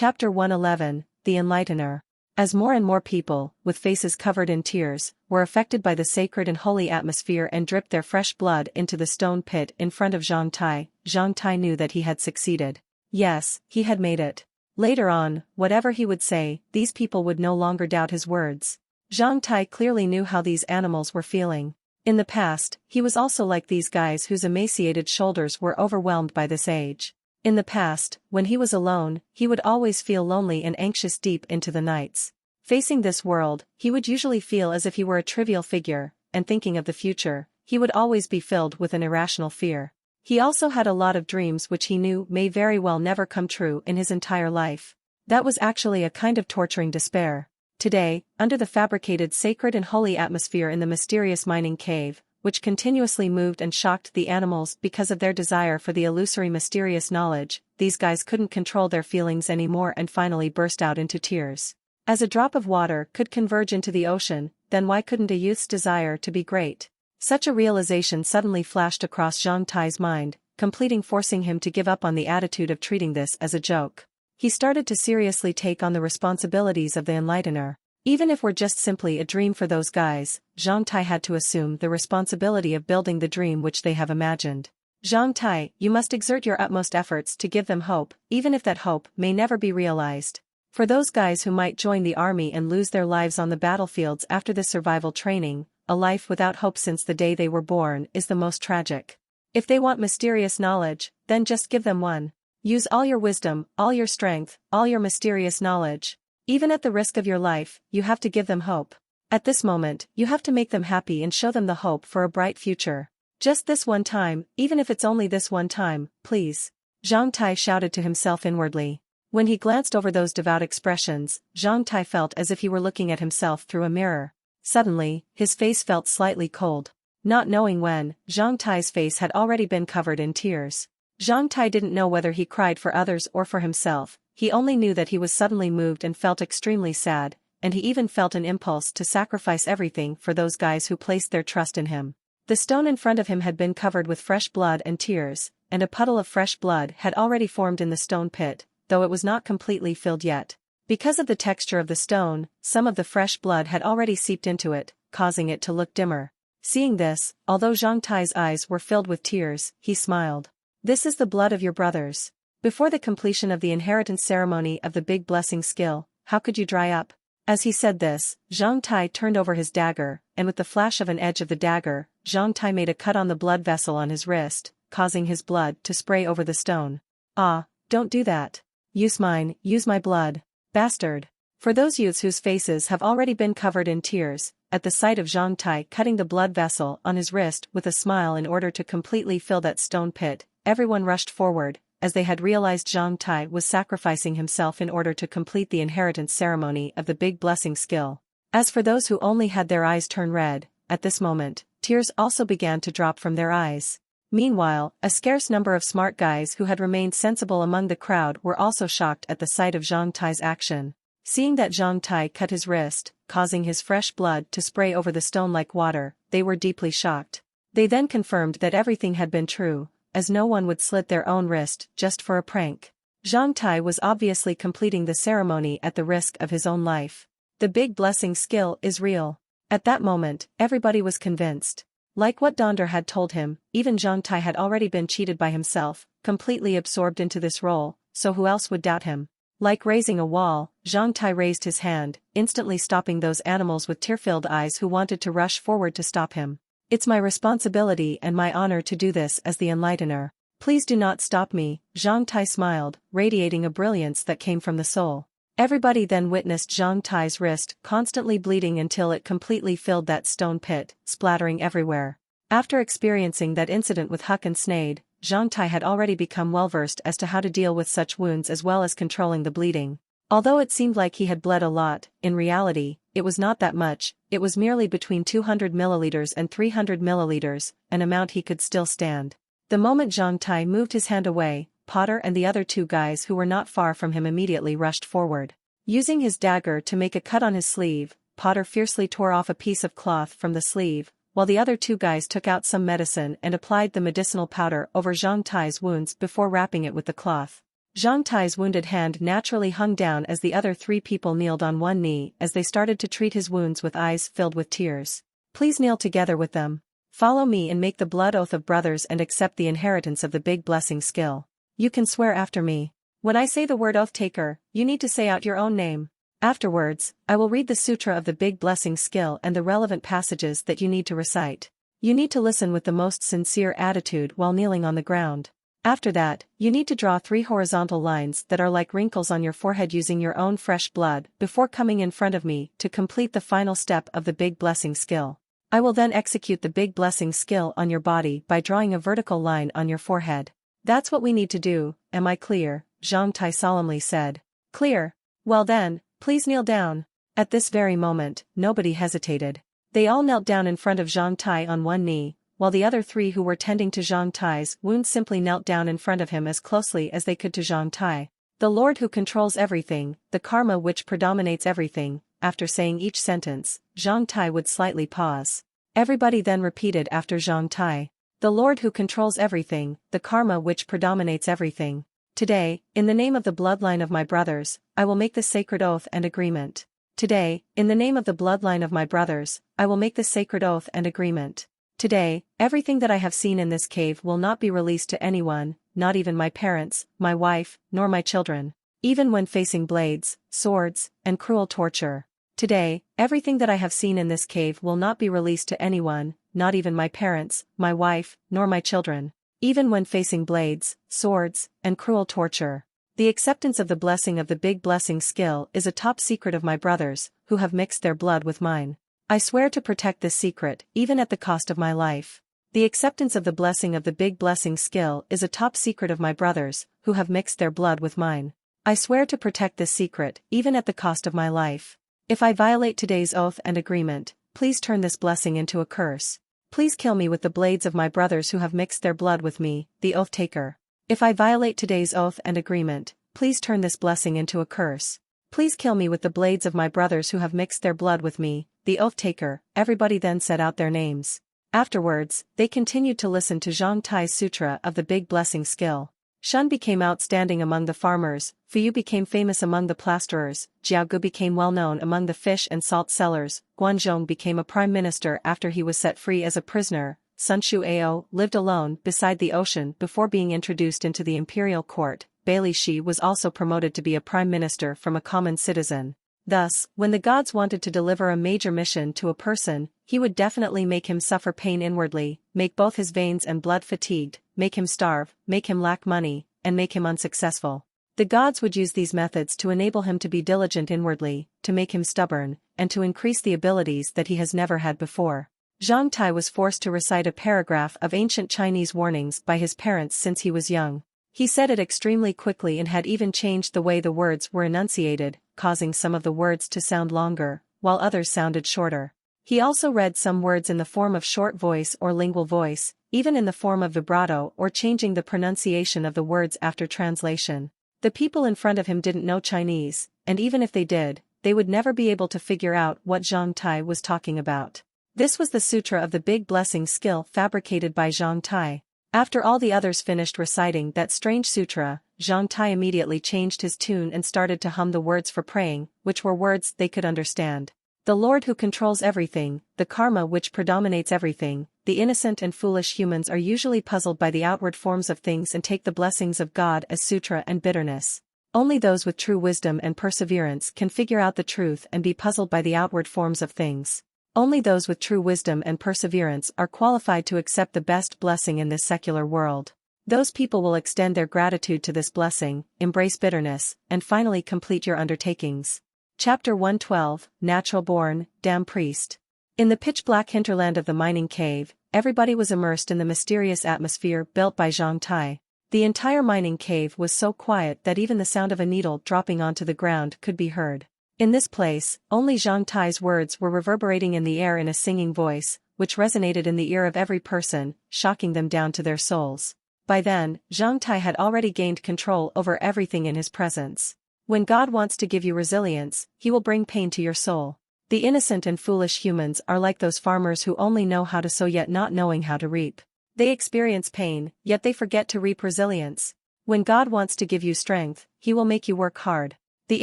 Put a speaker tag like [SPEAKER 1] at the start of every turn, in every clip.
[SPEAKER 1] Chapter 111, The Enlightener. As more and more people, with faces covered in tears, were affected by the sacred and holy atmosphere and dripped their fresh blood into the stone pit in front of Zhang Tai knew that he had succeeded. Yes, he had made it. Later on, whatever he would say, these people would no longer doubt his words. Zhang Tai clearly knew how these animals were feeling. In the past, he was also like these guys whose emaciated shoulders were overwhelmed by this age. In the past, when he was alone, he would always feel lonely and anxious deep into the nights. Facing this world, he would usually feel as if he were a trivial figure, and thinking of the future, he would always be filled with an irrational fear. He also had a lot of dreams which he knew may very well never come true in his entire life. That was actually a kind of torturing despair. Today, under the fabricated sacred and holy atmosphere in the mysterious mining cave, which continuously moved and shocked the animals because of their desire for the illusory mysterious knowledge, these guys couldn't control their feelings anymore and finally burst out into tears. As a drop of water could converge into the ocean, then why couldn't a youth's desire to be great? Such a realization suddenly flashed across Zhang Tai's mind, completely forcing him to give up on the attitude of treating this as a joke. He started to seriously take on the responsibilities of the Enlightener. Even if we're just simply a dream for those guys, Zhang Tai had to assume the responsibility of building the dream which they have imagined. Zhang Tai, you must exert your utmost efforts to give them hope, even if that hope may never be realized. For those guys who might join the army and lose their lives on the battlefields after this survival training, a life without hope since the day they were born is the most tragic. If they want mysterious knowledge, then just give them one. Use all your wisdom, all your strength, all your mysterious knowledge. Even at the risk of your life, you have to give them hope. At this moment, you have to make them happy and show them the hope for a bright future. Just this one time, even if it's only this one time, please. Zhang Tai shouted to himself inwardly. When he glanced over those devout expressions, Zhang Tai felt as if he were looking at himself through a mirror. Suddenly, his face felt slightly cold. Not knowing when, Zhang Tai's face had already been covered in tears. Zhang Tai didn't know whether he cried for others or for himself, he only knew that he was suddenly moved and felt extremely sad, and he even felt an impulse to sacrifice everything for those guys who placed their trust in him. The stone in front of him had been covered with fresh blood and tears, and a puddle of fresh blood had already formed in the stone pit, though it was not completely filled yet. Because of the texture of the stone, some of the fresh blood had already seeped into it, causing it to look dimmer. Seeing this, although Zhang Tai's eyes were filled with tears, he smiled. This is the blood of your brothers. Before the completion of the inheritance ceremony of the Big Blessing skill, how could you dry up? As he said this, Zhang Tai turned over his dagger, and with the flash of an edge of the dagger, Zhang Tai made a cut on the blood vessel on his wrist, causing his blood to spray over the stone. Ah, don't do that. Use my blood. Bastard. For those youths whose faces have already been covered in tears, at the sight of Zhang Tai cutting the blood vessel on his wrist with a smile in order to completely fill that stone pit, everyone rushed forward, as they had realized Zhang Tai was sacrificing himself in order to complete the inheritance ceremony of the Big Blessing skill. As for those who only had their eyes turn red, at this moment, tears also began to drop from their eyes. Meanwhile, a scarce number of smart guys who had remained sensible among the crowd were also shocked at the sight of Zhang Tai's action. Seeing that Zhang Tai cut his wrist, causing his fresh blood to spray over the stone like water, they were deeply shocked. They then confirmed that everything had been true, as no one would slit their own wrist just for a prank. Zhang Tai was obviously completing the ceremony at the risk of his own life. The Big Blessing skill is real. At that moment, everybody was convinced. Like what Donder had told him, even Zhang Tai had already been cheated by himself, completely absorbed into this role, so who else would doubt him? Like raising a wall, Zhang Tai raised his hand, instantly stopping those animals with tear-filled eyes who wanted to rush forward to stop him. It's my responsibility and my honor to do this as the Enlightener. Please do not stop me, Zhang Tai smiled, radiating a brilliance that came from the soul. Everybody then witnessed Zhang Tai's wrist constantly bleeding until it completely filled that stone pit, splattering everywhere. After experiencing that incident with Huck and Snade, Zhang Tai had already become well-versed as to how to deal with such wounds as well as controlling the bleeding. Although it seemed like he had bled a lot, in reality, it was not that much, it was merely between 200 milliliters and 300 milliliters, an amount he could still stand. The moment Zhang Tai moved his hand away, Potter and the other two guys who were not far from him immediately rushed forward. Using his dagger to make a cut on his sleeve, Potter fiercely tore off a piece of cloth from the sleeve, while the other two guys took out some medicine and applied the medicinal powder over Zhang Tai's wounds before wrapping it with the cloth. Zhang Tai's wounded hand naturally hung down as the other three people kneeled on one knee as they started to treat his wounds with eyes filled with tears. Please kneel together with them. Follow me and make the blood oath of brothers and accept the inheritance of the big blessing skill. You can swear after me. When I say the word oath taker, you need to say out your own name. Afterwards, I will read the sutra of the big blessing skill and the relevant passages that you need to recite. You need to listen with the most sincere attitude while kneeling on the ground. After that, you need to draw 3 horizontal lines that are like wrinkles on your forehead using your own fresh blood before coming in front of me to complete the final step of the big blessing skill. I will then execute the big blessing skill on your body by drawing a vertical line on your forehead. That's what we need to do, am I clear? Zhang Tai solemnly said. Clear. Well then, please kneel down. At this very moment, nobody hesitated. They all knelt down in front of Zhang Tai on one knee, while the other 3 who were tending to Zhang Tai's wound simply knelt down in front of him as closely as they could to Zhang Tai. The Lord who controls everything, the karma which predominates everything. After saying each sentence, Zhang Tai would slightly pause. Everybody then repeated after Zhang Tai. The Lord who controls everything, the karma which predominates everything. Today, in the name of the bloodline of my brothers, I will make the sacred oath and agreement. Today, in the name of the bloodline of my brothers, I will make the sacred oath and agreement. Today, everything that I have seen in this cave will not be released to anyone, not even my parents, my wife, nor my children. Even when facing blades, swords, and cruel torture. Today, everything that I have seen in this cave will not be released to anyone, not even my parents, my wife, nor my children. Even when facing blades, swords, and cruel torture. The acceptance of the blessing of the big blessing skill is a top secret of my brothers, who have mixed their blood with mine. I swear to protect this secret, even at the cost of my life. The acceptance of the blessing of the big blessing skill is a top secret of my brothers, who have mixed their blood with mine. I swear to protect this secret, even at the cost of my life. If I violate today's oath and agreement, please turn this blessing into a curse. Please kill me with the blades of my brothers who have mixed their blood with me, the oath taker. If I violate today's oath and agreement, please turn this blessing into a curse. Please kill me with the blades of my brothers who have mixed their blood with me, the oath taker. Everybody then said out their names. Afterwards, they continued to listen to Zhang Tai's sutra of the big blessing skill. Shun became outstanding among the farmers, Fuyu became famous among the plasterers, Jiaogu became well known among the fish and salt sellers, Guanzhong became a prime minister after he was set free as a prisoner, Sun Shuao lived alone beside the ocean before being introduced into the imperial court, Bailey Shi was also promoted to be a prime minister from a common citizen. Thus, when the gods wanted to deliver a major mission to a person, he would definitely make him suffer pain inwardly, make both his veins and blood fatigued, make him starve, make him lack money, and make him unsuccessful. The gods would use these methods to enable him to be diligent inwardly, to make him stubborn, and to increase the abilities that he has never had before. Zhang Tai was forced to recite a paragraph of ancient Chinese warnings by his parents since he was young. He said it extremely quickly and had even changed the way the words were enunciated, causing some of the words to sound longer, while others sounded shorter. He also read some words in the form of short voice or lingual voice, even in the form of vibrato or changing the pronunciation of the words after translation. The people in front of him didn't know Chinese, and even if they did, they would never be able to figure out what Zhang Tai was talking about. This was the sutra of the big blessing skill fabricated by Zhang Tai. After all the others finished reciting that strange sutra, Zhang Tai immediately changed his tune and started to hum the words for praying, which were words they could understand. The Lord who controls everything, the karma which predominates everything. The innocent and foolish humans are usually puzzled by the outward forms of things and take the blessings of God as sutra and bitterness. Only those with true wisdom and perseverance can figure out the truth and be puzzled by the outward forms of things. Only those with true wisdom and perseverance are qualified to accept the best blessing in this secular world. Those people will extend their gratitude to this blessing, embrace bitterness, and finally complete your undertakings. Chapter 112, Natural Born, Damn Priest. In the pitch-black hinterland of the mining cave, everybody was immersed in the mysterious atmosphere built by Zhang Tai. The entire mining cave was so quiet that even the sound of a needle dropping onto the ground could be heard. In this place, only Zhang Tai's words were reverberating in the air in a singing voice, which resonated in the ear of every person, shocking them down to their souls. By then, Zhang Tai had already gained control over everything in his presence. When God wants to give you resilience, he will bring pain to your soul. The innocent and foolish humans are like those farmers who only know how to sow yet not knowing how to reap. They experience pain, yet they forget to reap resilience. When God wants to give you strength, He will make you work hard. The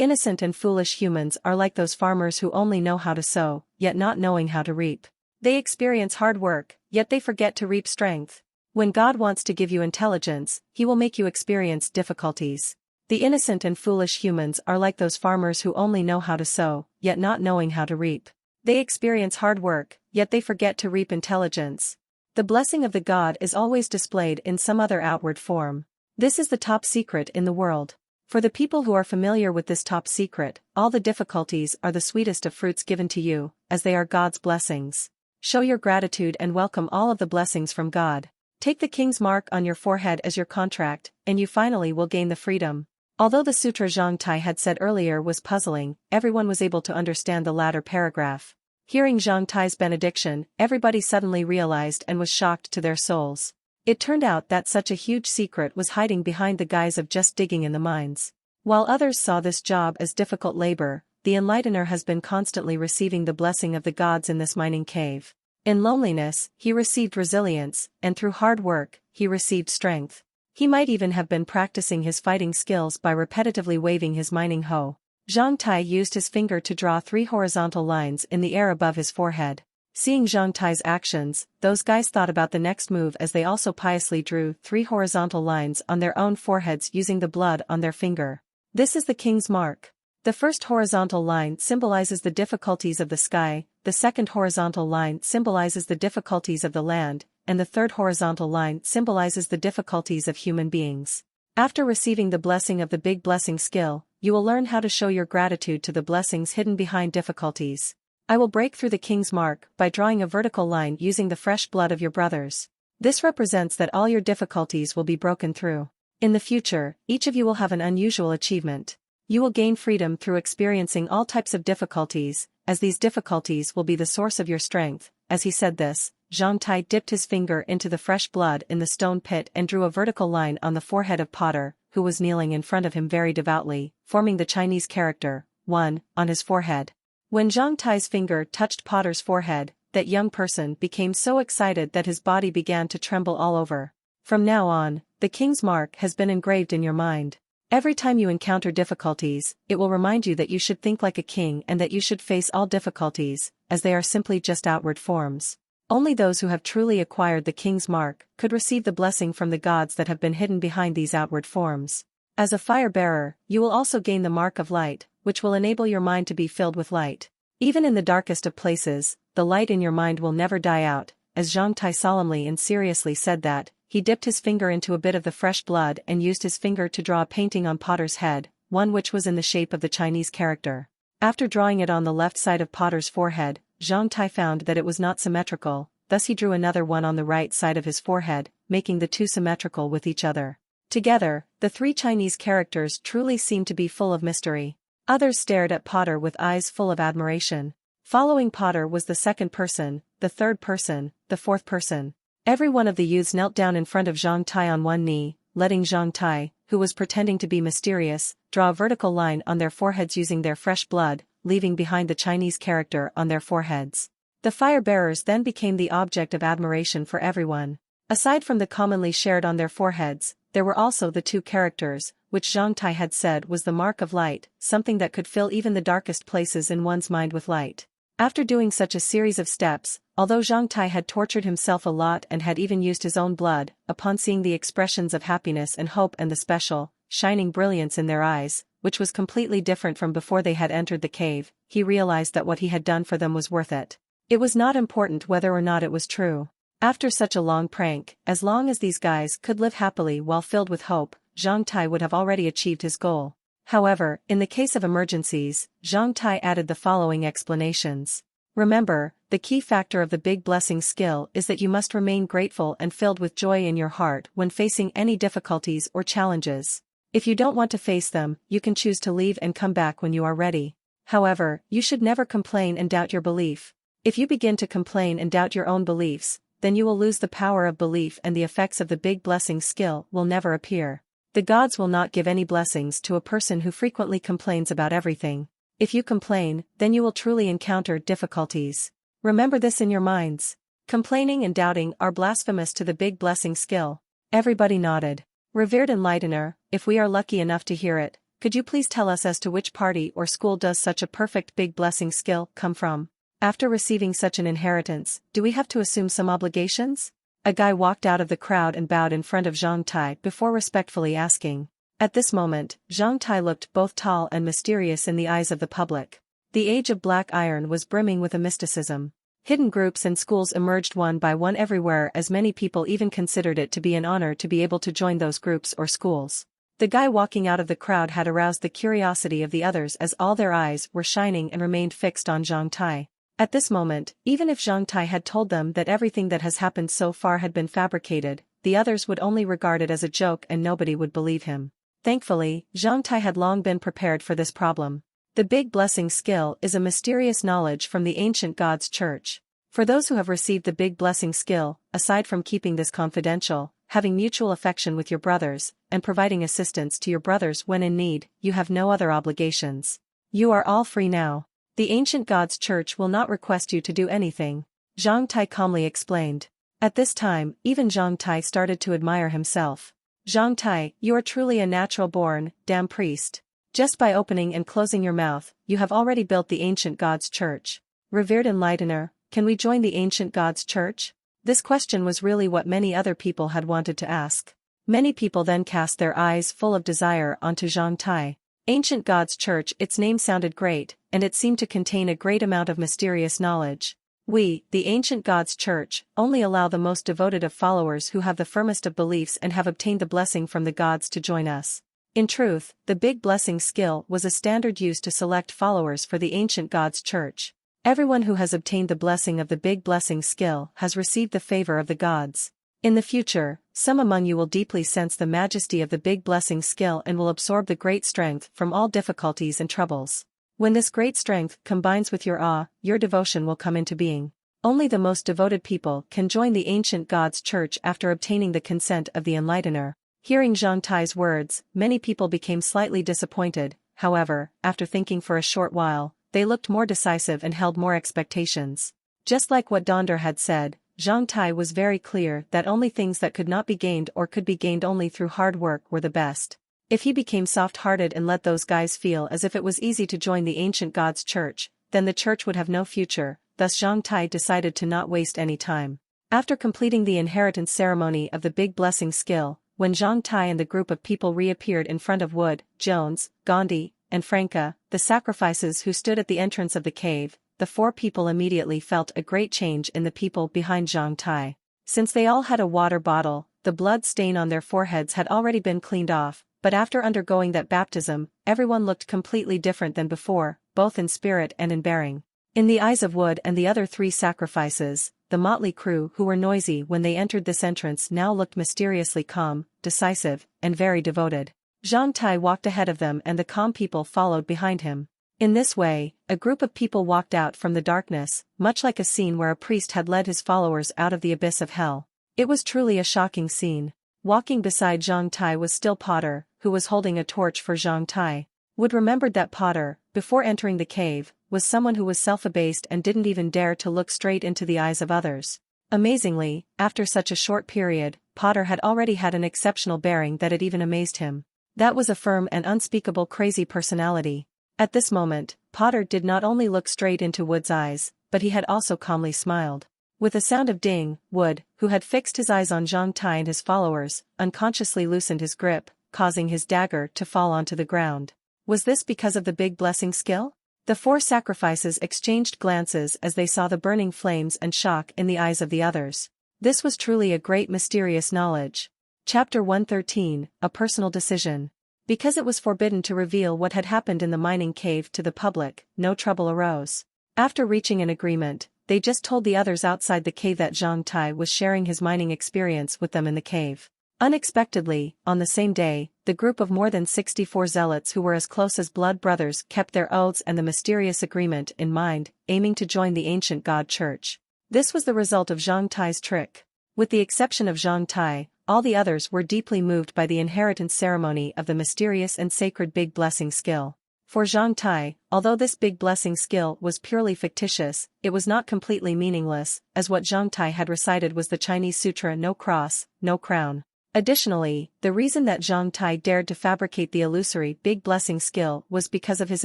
[SPEAKER 1] innocent and foolish humans are like those farmers who only know how to sow, yet not knowing how to reap. They experience hard work, yet they forget to reap strength. When God wants to give you intelligence, He will make you experience difficulties. The innocent and foolish humans are like those farmers who only know how to sow, yet not knowing how to reap. They experience hard work, yet they forget to reap intelligence. The blessing of the God is always displayed in some other outward form. This is the top secret in the world. For the people who are familiar with this top secret, all the difficulties are the sweetest of fruits given to you, as they are God's blessings. Show your gratitude and welcome all of the blessings from God. Take the king's mark on your forehead as your contract, and you finally will gain the freedom. Although the sutra Zhang Tai had said earlier was puzzling, everyone was able to understand the latter paragraph. Hearing Zhang Tai's benediction, everybody suddenly realized and was shocked to their souls. It turned out that such a huge secret was hiding behind the guise of just digging in the mines. While others saw this job as difficult labor, the enlightener has been constantly receiving the blessing of the gods in this mining cave. In loneliness, he received resilience, and through hard work, he received strength. He might even have been practicing his fighting skills by repetitively waving his mining hoe. Zhang Tai used his finger to draw 3 horizontal lines in the air above his forehead. Seeing Zhang Tai's actions, those guys thought about the next move as they also piously drew 3 horizontal lines on their own foreheads using the blood on their finger. This is the king's mark. The first horizontal line symbolizes the difficulties of the sky, the second horizontal line symbolizes the difficulties of the land, and the third horizontal line symbolizes the difficulties of human beings. After receiving the blessing of the big blessing skill, you will learn how to show your gratitude to the blessings hidden behind difficulties. I will break through the king's mark by drawing a vertical line using the fresh blood of your brothers. This represents that all your difficulties will be broken through. In the future, each of you will have an unusual achievement. You will gain freedom through experiencing all types of difficulties, as these difficulties will be the source of your strength. As he said this, Zhang Tai dipped his finger into the fresh blood in the stone pit and drew a vertical line on the forehead of Potter, who was kneeling in front of him very devoutly, forming the Chinese character, 1, on his forehead. When Zhang Tai's finger touched Potter's forehead, that young person became so excited that his body began to tremble all over. From now on, the king's mark has been engraved in your mind. Every time you encounter difficulties, it will remind you that you should think like a king and that you should face all difficulties, as they are simply just outward forms. Only those who have truly acquired the king's mark could receive the blessing from the gods that have been hidden behind these outward forms. As a fire bearer, you will also gain the mark of light, which will enable your mind to be filled with light. Even in the darkest of places, the light in your mind will never die out. As Zhang Tai solemnly and seriously said that, he dipped his finger into a bit of the fresh blood and used his finger to draw a painting on Potter's head, one which was in the shape of the Chinese character. After drawing it on the left side of Potter's forehead, Zhang Tai found that it was not symmetrical, thus he drew another one on the right side of his forehead, making the two symmetrical with each other. Together, the 3 Chinese characters truly seemed to be full of mystery. Others stared at Potter with eyes full of admiration. Following Potter was the second person, the third person, the fourth person. Every one of the youths knelt down in front of Zhang Tai on one knee, letting Zhang Tai, who was pretending to be mysterious, draw a vertical line on their foreheads using their fresh blood, leaving behind the Chinese character on their foreheads. The fire bearers then became the object of admiration for everyone. Aside from the commonly shared on their foreheads, there were also the 2 characters, which Zhang Tai had said was the mark of light, something that could fill even the darkest places in one's mind with light. After doing such a series of steps, although Zhang Tai had tortured himself a lot and had even used his own blood, upon seeing the expressions of happiness and hope and the special, shining brilliance in their eyes, which was completely different from before they had entered the cave, he realized that what he had done for them was worth it. It was not important whether or not it was true. After such a long prank, as long as these guys could live happily while filled with hope, Zhang Tai would have already achieved his goal. However, in the case of emergencies, Zhang Tai added the following explanations. Remember, the key factor of the big blessing skill is that you must remain grateful and filled with joy in your heart when facing any difficulties or challenges. If you don't want to face them, you can choose to leave and come back when you are ready. However, you should never complain and doubt your belief. If you begin to complain and doubt your own beliefs, then you will lose the power of belief and the effects of the big blessing skill will never appear. The gods will not give any blessings to a person who frequently complains about everything. If you complain, then you will truly encounter difficulties. Remember this in your minds. Complaining and doubting are blasphemous to the big blessing skill. Everybody nodded. Revered enlightener, if we are lucky enough to hear it, could you please tell us as to which party or school does such a perfect big blessing skill come from? After receiving such an inheritance, do we have to assume some obligations? A guy walked out of the crowd and bowed in front of Zhang Tai before respectfully asking. At this moment, Zhang Tai looked both tall and mysterious in the eyes of the public. The age of black iron was brimming with a mysticism. Hidden groups and schools emerged one by one everywhere, as many people even considered it to be an honor to be able to join those groups or schools. The guy walking out of the crowd had aroused the curiosity of the others, as all their eyes were shining and remained fixed on Zhang Tai. At this moment, even if Zhang Tai had told them that everything that has happened so far had been fabricated, the others would only regard it as a joke and nobody would believe him. Thankfully, Zhang Tai had long been prepared for this problem. The big blessing skill is a mysterious knowledge from the ancient God's church. For those who have received the big blessing skill, aside from keeping this confidential, having mutual affection with your brothers, and providing assistance to your brothers when in need, you have no other obligations. You are all free now. The ancient God's church will not request you to do anything, Zhang Tai calmly explained. At this time, even Zhang Tai started to admire himself. Zhang Tai, you are truly a natural-born, damn priest. Just by opening and closing your mouth, you have already built the ancient God's church. Revered enlightener, can we join the ancient God's church? This question was really what many other people had wanted to ask. Many people then cast their eyes full of desire onto Zhang Tai. Ancient God's church, its name sounded great, and it seemed to contain a great amount of mysterious knowledge. We, the ancient God's church, only allow the most devoted of followers who have the firmest of beliefs and have obtained the blessing from the gods to join us. In truth, the big blessing skill was a standard used to select followers for the ancient God's church. Everyone who has obtained the blessing of the big blessing skill has received the favor of the gods. In the future, some among you will deeply sense the majesty of the big blessing skill and will absorb the great strength from all difficulties and troubles. When this great strength combines with your awe, your devotion will come into being. Only the most devoted people can join the ancient God's church after obtaining the consent of the enlightener. Hearing Zhang Tai's words, many people became slightly disappointed. However, after thinking for a short while, they looked more decisive and held more expectations. Just like what Donder had said, Zhang Tai was very clear that only things that could not be gained or could be gained only through hard work were the best. If he became soft-hearted and let those guys feel as if it was easy to join the ancient God's church, then the church would have no future. Thus Zhang Tai decided to not waste any time. After completing the inheritance ceremony of the big blessing skill, when Zhang Tai and the group of people reappeared in front of Wood, Jones, Gandhi, and Franca, the sacrifices who stood at the entrance of the cave, the four people immediately felt a great change in the people behind Zhang Tai. Since they all had a water bottle, the blood stain on their foreheads had already been cleaned off, but after undergoing that baptism, everyone looked completely different than before, both in spirit and in bearing. In the eyes of Wood and the other three sacrifices, the motley crew who were noisy when they entered this entrance now looked mysteriously calm, decisive, and very devoted. Zhang Tai walked ahead of them and the calm people followed behind him. In this way, a group of people walked out from the darkness, much like a scene where a priest had led his followers out of the abyss of hell. It was truly a shocking scene. Walking beside Zhang Tai was still Potter, who was holding a torch for Zhang Tai. Wood remembered that Potter, before entering the cave, was someone who was self-abased and didn't even dare to look straight into the eyes of others. Amazingly, after such a short period, Potter had already had an exceptional bearing that it even amazed him. That was a firm and unspeakable crazy personality. At this moment, Potter did not only look straight into Wood's eyes, but he had also calmly smiled. With a sound of ding, Wood, who had fixed his eyes on Zhang Tai and his followers, unconsciously loosened his grip, causing his dagger to fall onto the ground. Was this because of the big blessing skill? The four sacrifices exchanged glances as they saw the burning flames and shock in the eyes of the others. This was truly a great mysterious knowledge. Chapter 113, A Personal Decision. Because it was forbidden to reveal what had happened in the mining cave to the public, no trouble arose. After reaching an agreement, they just told the others outside the cave that Zhang Tai was sharing his mining experience with them in the cave. Unexpectedly, on the same day, the group of more than 64 zealots who were as close as blood brothers kept their oaths and the mysterious agreement in mind, aiming to join the ancient God Church. This was the result of Zhang Tai's trick. With the exception of Zhang Tai, all the others were deeply moved by the inheritance ceremony of the mysterious and sacred big blessing skill. For Zhang Tai, although this big blessing skill was purely fictitious, it was not completely meaningless, as what Zhang Tai had recited was the Chinese sutra No Cross, No Crown. Additionally, the reason that Zhang Tai dared to fabricate the illusory big blessing skill was because of his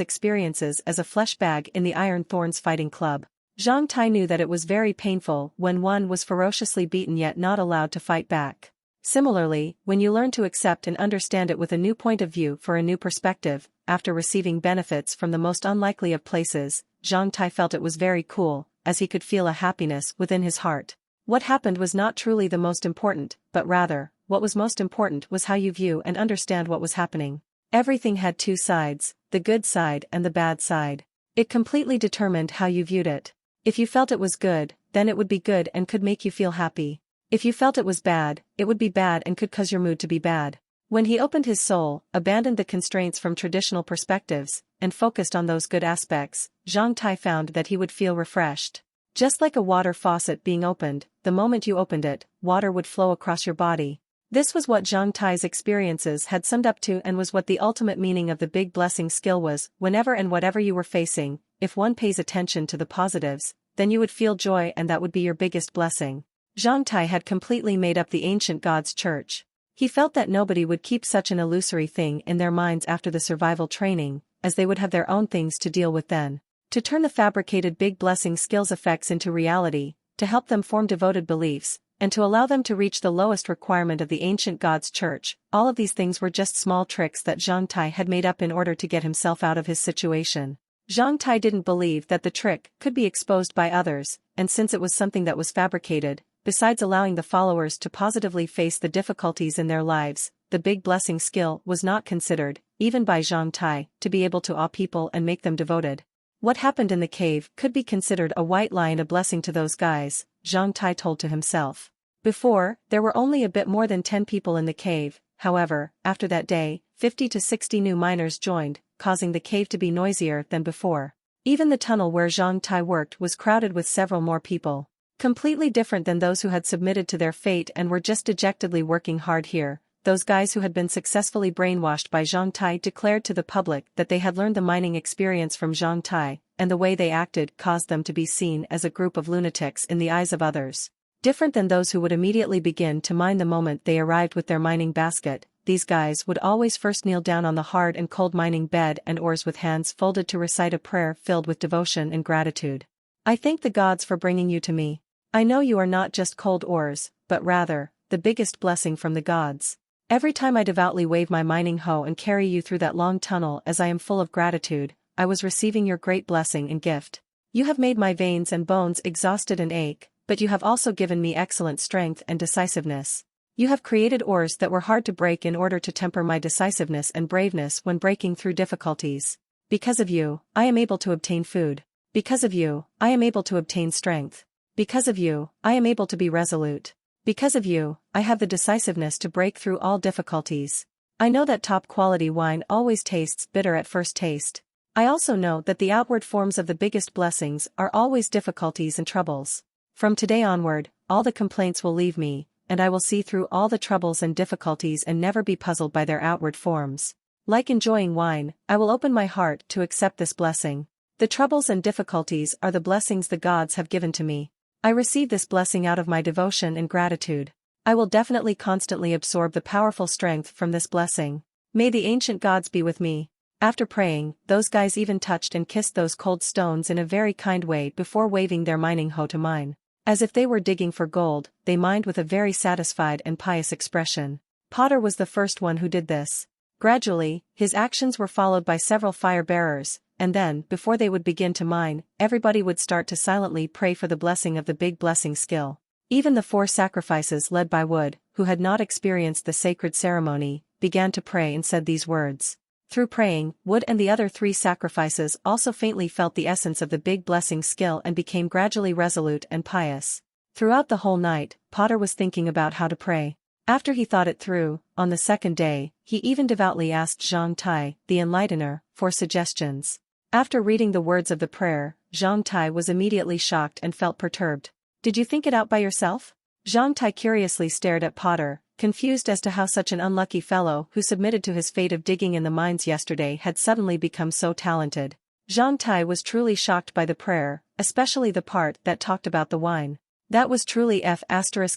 [SPEAKER 1] experiences as a flesh bag in the Iron Thorns fighting club. Zhang Tai knew that it was very painful when one was ferociously beaten yet not allowed to fight back. Similarly, when you learn to accept and understand it with a new point of view for a new perspective, after receiving benefits from the most unlikely of places, Zhang Tai felt it was very cool, as he could feel a happiness within his heart. What happened was not truly the most important, but rather, what was most important was how you view and understand what was happening. Everything had two sides, the good side and the bad side. It completely determined how you viewed it. If you felt it was good, then it would be good and could make you feel happy. If you felt it was bad, it would be bad and could cause your mood to be bad. When he opened his soul, abandoned the constraints from traditional perspectives, and focused on those good aspects, Zhang Tai found that he would feel refreshed. Just like a water faucet being opened, the moment you opened it, water would flow across your body. This was what Zhang Tai's experiences had summed up to and was what the ultimate meaning of the big blessing skill was. Whenever and whatever you were facing, if one pays attention to the positives, then you would feel joy and that would be your biggest blessing. Zhang Tai had completely made up the ancient gods' church. He felt that nobody would keep such an illusory thing in their minds after the survival training, as they would have their own things to deal with then. To turn the fabricated big blessing skills effects into reality, to help them form devoted beliefs, and to allow them to reach the lowest requirement of the ancient gods' church, all of these things were just small tricks that Zhang Tai had made up in order to get himself out of his situation. Zhang Tai didn't believe that the trick could be exposed by others, and since it was something that was fabricated, besides allowing the followers to positively face the difficulties in their lives, the big blessing skill was not considered, even by Zhang Tai, to be able to awe people and make them devoted. What happened in the cave could be considered a white lie and a blessing to those guys, Zhang Tai told to himself. Before, there were only a bit more than 10 people in the cave, however, after that day, 50 to 60 new miners joined, causing the cave to be noisier than before. Even the tunnel where Zhang Tai worked was crowded with several more people. Completely different than those who had submitted to their fate and were just dejectedly working hard here, those guys who had been successfully brainwashed by Zhang Tai declared to the public that they had learned the mining experience from Zhang Tai, and the way they acted caused them to be seen as a group of lunatics in the eyes of others. Different than those who would immediately begin to mine the moment they arrived with their mining basket, these guys would always first kneel down on the hard and cold mining bed and oars with hands folded to recite a prayer filled with devotion and gratitude. I thank the gods for bringing you to me. I know you are not just cold ores, but rather, the biggest blessing from the gods. Every time I devoutly wave my mining hoe and carry you through that long tunnel as I am full of gratitude, I was receiving your great blessing and gift. You have made my veins and bones exhausted and ache, but you have also given me excellent strength and decisiveness. You have created ores that were hard to break in order to temper my decisiveness and braveness when breaking through difficulties. Because of you, I am able to obtain food. Because of you, I am able to obtain strength. Because of you, I am able to be resolute. Because of you, I have the decisiveness to break through all difficulties. I know that top-quality wine always tastes bitter at first taste. I also know that the outward forms of the biggest blessings are always difficulties and troubles. From today onward, all the complaints will leave me, and I will see through all the troubles and difficulties and never be puzzled by their outward forms. Like enjoying wine, I will open my heart to accept this blessing. The troubles and difficulties are the blessings the gods have given to me. I receive this blessing out of my devotion and gratitude. I will definitely constantly absorb the powerful strength from this blessing. May the ancient gods be with me. After praying, those guys even touched and kissed those cold stones in a very kind way before waving their mining hoe to mine. As if they were digging for gold, they mined with a very satisfied and pious expression. Potter was the first one who did this. Gradually, his actions were followed by several fire-bearers, and then, before they would begin to mine, everybody would start to silently pray for the blessing of the big blessing skill. Even the 4 sacrifices led by Wood, who had not experienced the sacred ceremony, began to pray and said these words. Through praying, Wood and the other 3 sacrifices also faintly felt the essence of the big blessing skill and became gradually resolute and pious. Throughout the whole night, Potter was thinking about how to pray. After he thought it through, on the second day, he even devoutly asked Zhang Tai, the enlightener, for suggestions. After reading the words of the prayer, Zhang Tai was immediately shocked and felt perturbed. Did you think it out by yourself? Zhang Tai curiously stared at Potter, confused as to how such an unlucky fellow who submitted to his fate of digging in the mines yesterday had suddenly become so talented. Zhang Tai was truly shocked by the prayer, especially the part that talked about the wine. That was truly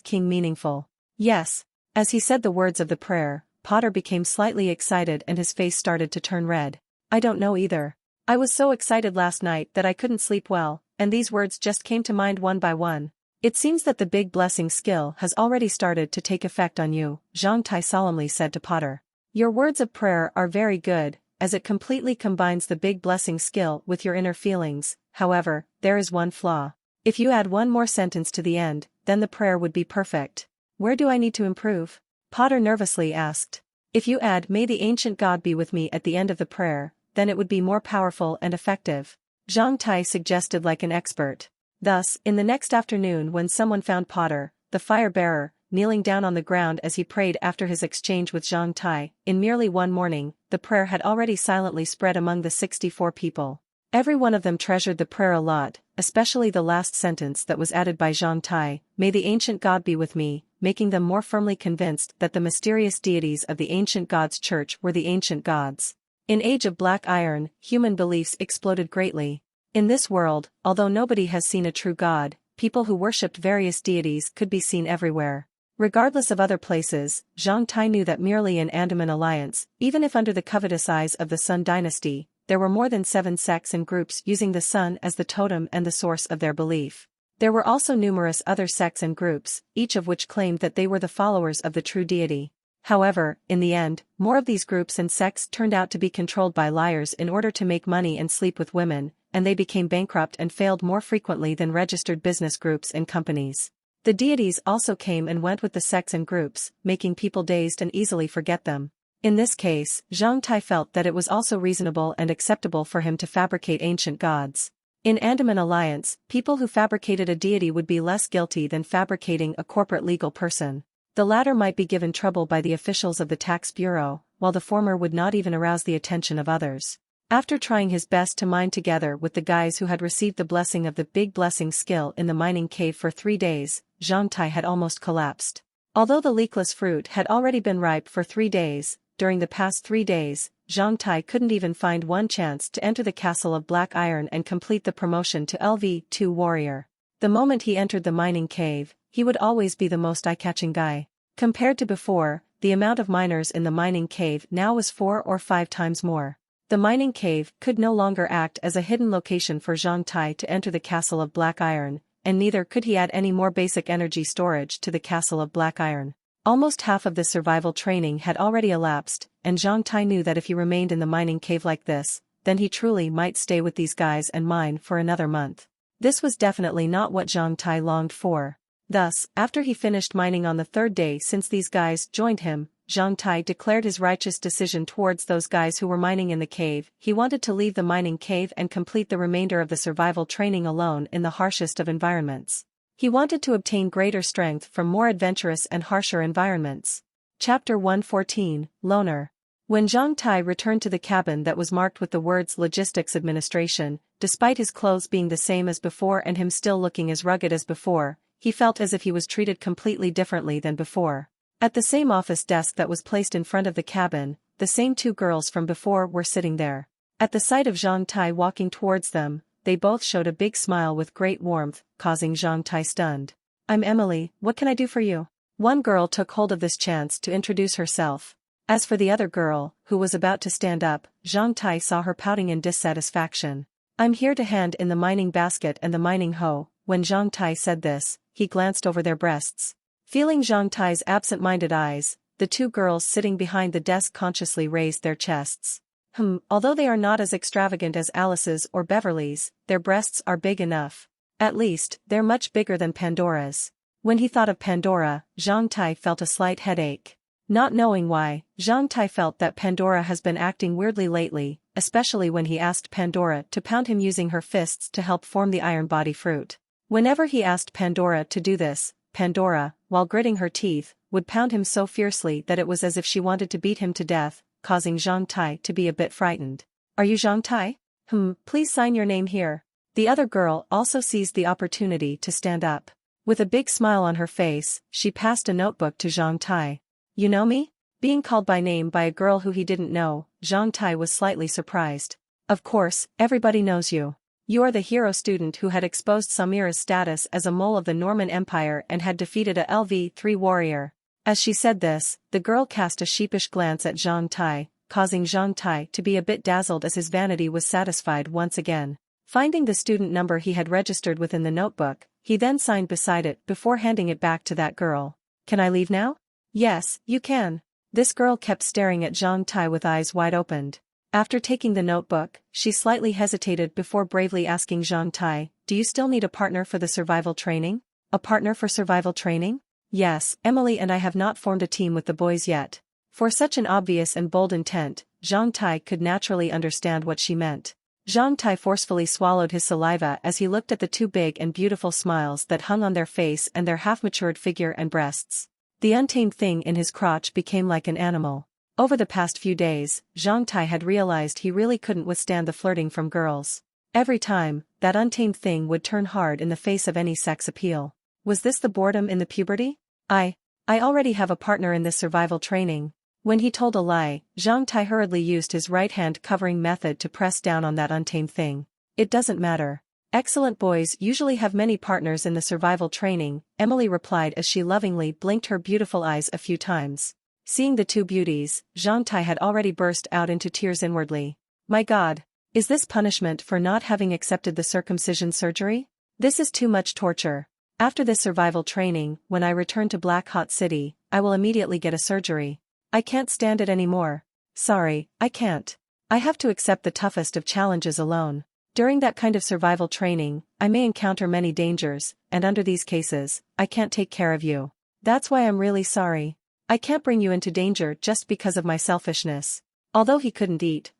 [SPEAKER 1] King meaningful. Yes, As he said the words of the prayer, Potter became slightly excited and his face started to turn red. I don't know either. I was so excited last night that I couldn't sleep well, and these words just came to mind one by one. It seems that the big blessing skill has already started to take effect on you, Zhang Tai solemnly said to Potter. Your words of prayer are very good, as it completely combines the big blessing skill with your inner feelings. However, there is one flaw. If you add one more sentence to the end, then the prayer would be perfect. Where do I need to improve? Potter nervously asked. If you add "May the ancient God be with me" at the end of the prayer, then it would be more powerful and effective. Zhang Tai suggested like an expert. Thus, in the next afternoon when someone found Potter, the fire-bearer, kneeling down on the ground as he prayed after his exchange with Zhang Tai, in merely one morning, the prayer had already silently spread among the 64 people. Every one of them treasured the prayer a lot, especially the last sentence that was added by Zhang Tai, "May the ancient God be with me," making them more firmly convinced that the mysterious deities of the ancient gods' church were the ancient gods. In Age of Black Iron, human beliefs exploded greatly. In this world, although nobody has seen a true god, people who worshipped various deities could be seen everywhere. Regardless of other places, Zhang Tai knew that merely in Andaman Alliance, even if under the covetous eyes of the Sun dynasty, there were more than 7 sects and groups using the sun as the totem and the source of their belief. There were also numerous other sects and groups, each of which claimed that they were the followers of the true deity. However, in the end, more of these groups and sects turned out to be controlled by liars in order to make money and sleep with women, and they became bankrupt and failed more frequently than registered business groups and companies. The deities also came and went with the sects and groups, making people dazed and easily forget them. In this case, Zhang Tai felt that it was also reasonable and acceptable for him to fabricate ancient gods. In Andaman Alliance, people who fabricated a deity would be less guilty than fabricating a corporate legal person. The latter might be given trouble by the officials of the tax bureau, while the former would not even arouse the attention of others. After trying his best to mine together with the guys who had received the blessing of the big blessing skill in the mining cave for 3 days, Zhang Tai had almost collapsed. Although the leakless fruit had already been ripe for 3 days, during the past 3 days, Zhang Tai couldn't even find one chance to enter the castle of Black Iron and complete the promotion to LV2 warrior. The moment he entered the mining cave, he would always be the most eye-catching guy. Compared to before, the amount of miners in the mining cave now was 4 or 5 times more. The mining cave could no longer act as a hidden location for Zhang Tai to enter the castle of Black Iron, and neither could he add any more basic energy storage to the castle of Black Iron. Almost half of the survival training had already elapsed, and Zhang Tai knew that if he remained in the mining cave like this, then he truly might stay with these guys and mine for another month. This was definitely not what Zhang Tai longed for. Thus, after he finished mining on the 3rd day since these guys joined him, Zhang Tai declared his righteous decision towards those guys who were mining in the cave. He wanted to leave the mining cave and complete the remainder of the survival training alone in the harshest of environments. He wanted to obtain greater strength from more adventurous and harsher environments. Chapter 114, Loner. When Zhang Tai returned to the cabin that was marked with the words Logistics Administration, despite his clothes being the same as before and him still looking as rugged as before, he felt as if he was treated completely differently than before. At the same office desk that was placed in front of the cabin, the same 2 girls from before were sitting there. At the sight of Zhang Tai walking towards them, they both showed a big smile with great warmth, causing Zhang Tai stunned. "I'm Emily, what can I do for you?" One girl took hold of this chance to introduce herself. As for the other girl, who was about to stand up, Zhang Tai saw her pouting in dissatisfaction. "I'm here to hand in the mining basket and the mining hoe." When Zhang Tai said this, he glanced over their breasts. Feeling Zhang Tai's absent-minded eyes, the 2 girls sitting behind the desk consciously raised their chests. Although they are not as extravagant as Alice's or Beverly's, their breasts are big enough. At least, they're much bigger than Pandora's. When he thought of Pandora, Zhang Tai felt a slight headache. Not knowing why, Zhang Tai felt that Pandora has been acting weirdly lately, especially when he asked Pandora to pound him using her fists to help form the iron body fruit. Whenever he asked Pandora to do this, Pandora, while gritting her teeth, would pound him so fiercely that it was as if she wanted to beat him to death, causing Zhang Tai to be a bit frightened. "Are you Zhang Tai? Please sign your name here." The other girl also seized the opportunity to stand up. With a big smile on her face, she passed a notebook to Zhang Tai. "You know me?" Being called by name by a girl who he didn't know, Zhang Tai was slightly surprised. "Of course, everybody knows you. You are the hero student who had exposed Samira's status as a mole of the Norman Empire and had defeated a LV3 warrior." As she said this, the girl cast a sheepish glance at Zhang Tai, causing Zhang Tai to be a bit dazzled as his vanity was satisfied once again. Finding the student number he had registered within the notebook, he then signed beside it before handing it back to that girl. Can I leave now? Yes, you can. This girl kept staring at Zhang Tai with eyes wide opened. After taking the notebook, she slightly hesitated before bravely asking Zhang Tai, do you still need a partner for the survival training? A partner for survival training? Yes, Emily and I have not formed a team with the boys yet. For such an obvious and bold intent, Zhang Tai could naturally understand what she meant. Zhang Tai forcefully swallowed his saliva as he looked at the two big and beautiful smiles that hung on their face and their half-matured figure and breasts. The untamed thing in his crotch became like an animal. Over the past few days, Zhang Tai had realized he really couldn't withstand the flirting from girls. Every time, that untamed thing would turn hard in the face of any sex appeal. Was this the boredom in the puberty? I already have a partner in this survival training. When he told a lie, Zhang Tai hurriedly used his right-hand covering method to press down on that untamed thing. It doesn't matter. Excellent boys usually have many partners in the survival training, Emily replied as she lovingly blinked her beautiful eyes a few times. Seeing the two beauties, Zhang Tai had already burst out into tears inwardly. My God! Is this punishment for not having accepted the circumcision surgery? This is too much torture. After this survival training, when I return to Black Hot City, I will immediately get a surgery. I can't stand it anymore. Sorry, I can't. I have to accept the toughest of challenges alone. During that kind of survival training, I may encounter many dangers, and under these cases, I can't take care of you. That's why I'm really sorry. I can't bring you into danger just because of my selfishness. Although he couldn't eat,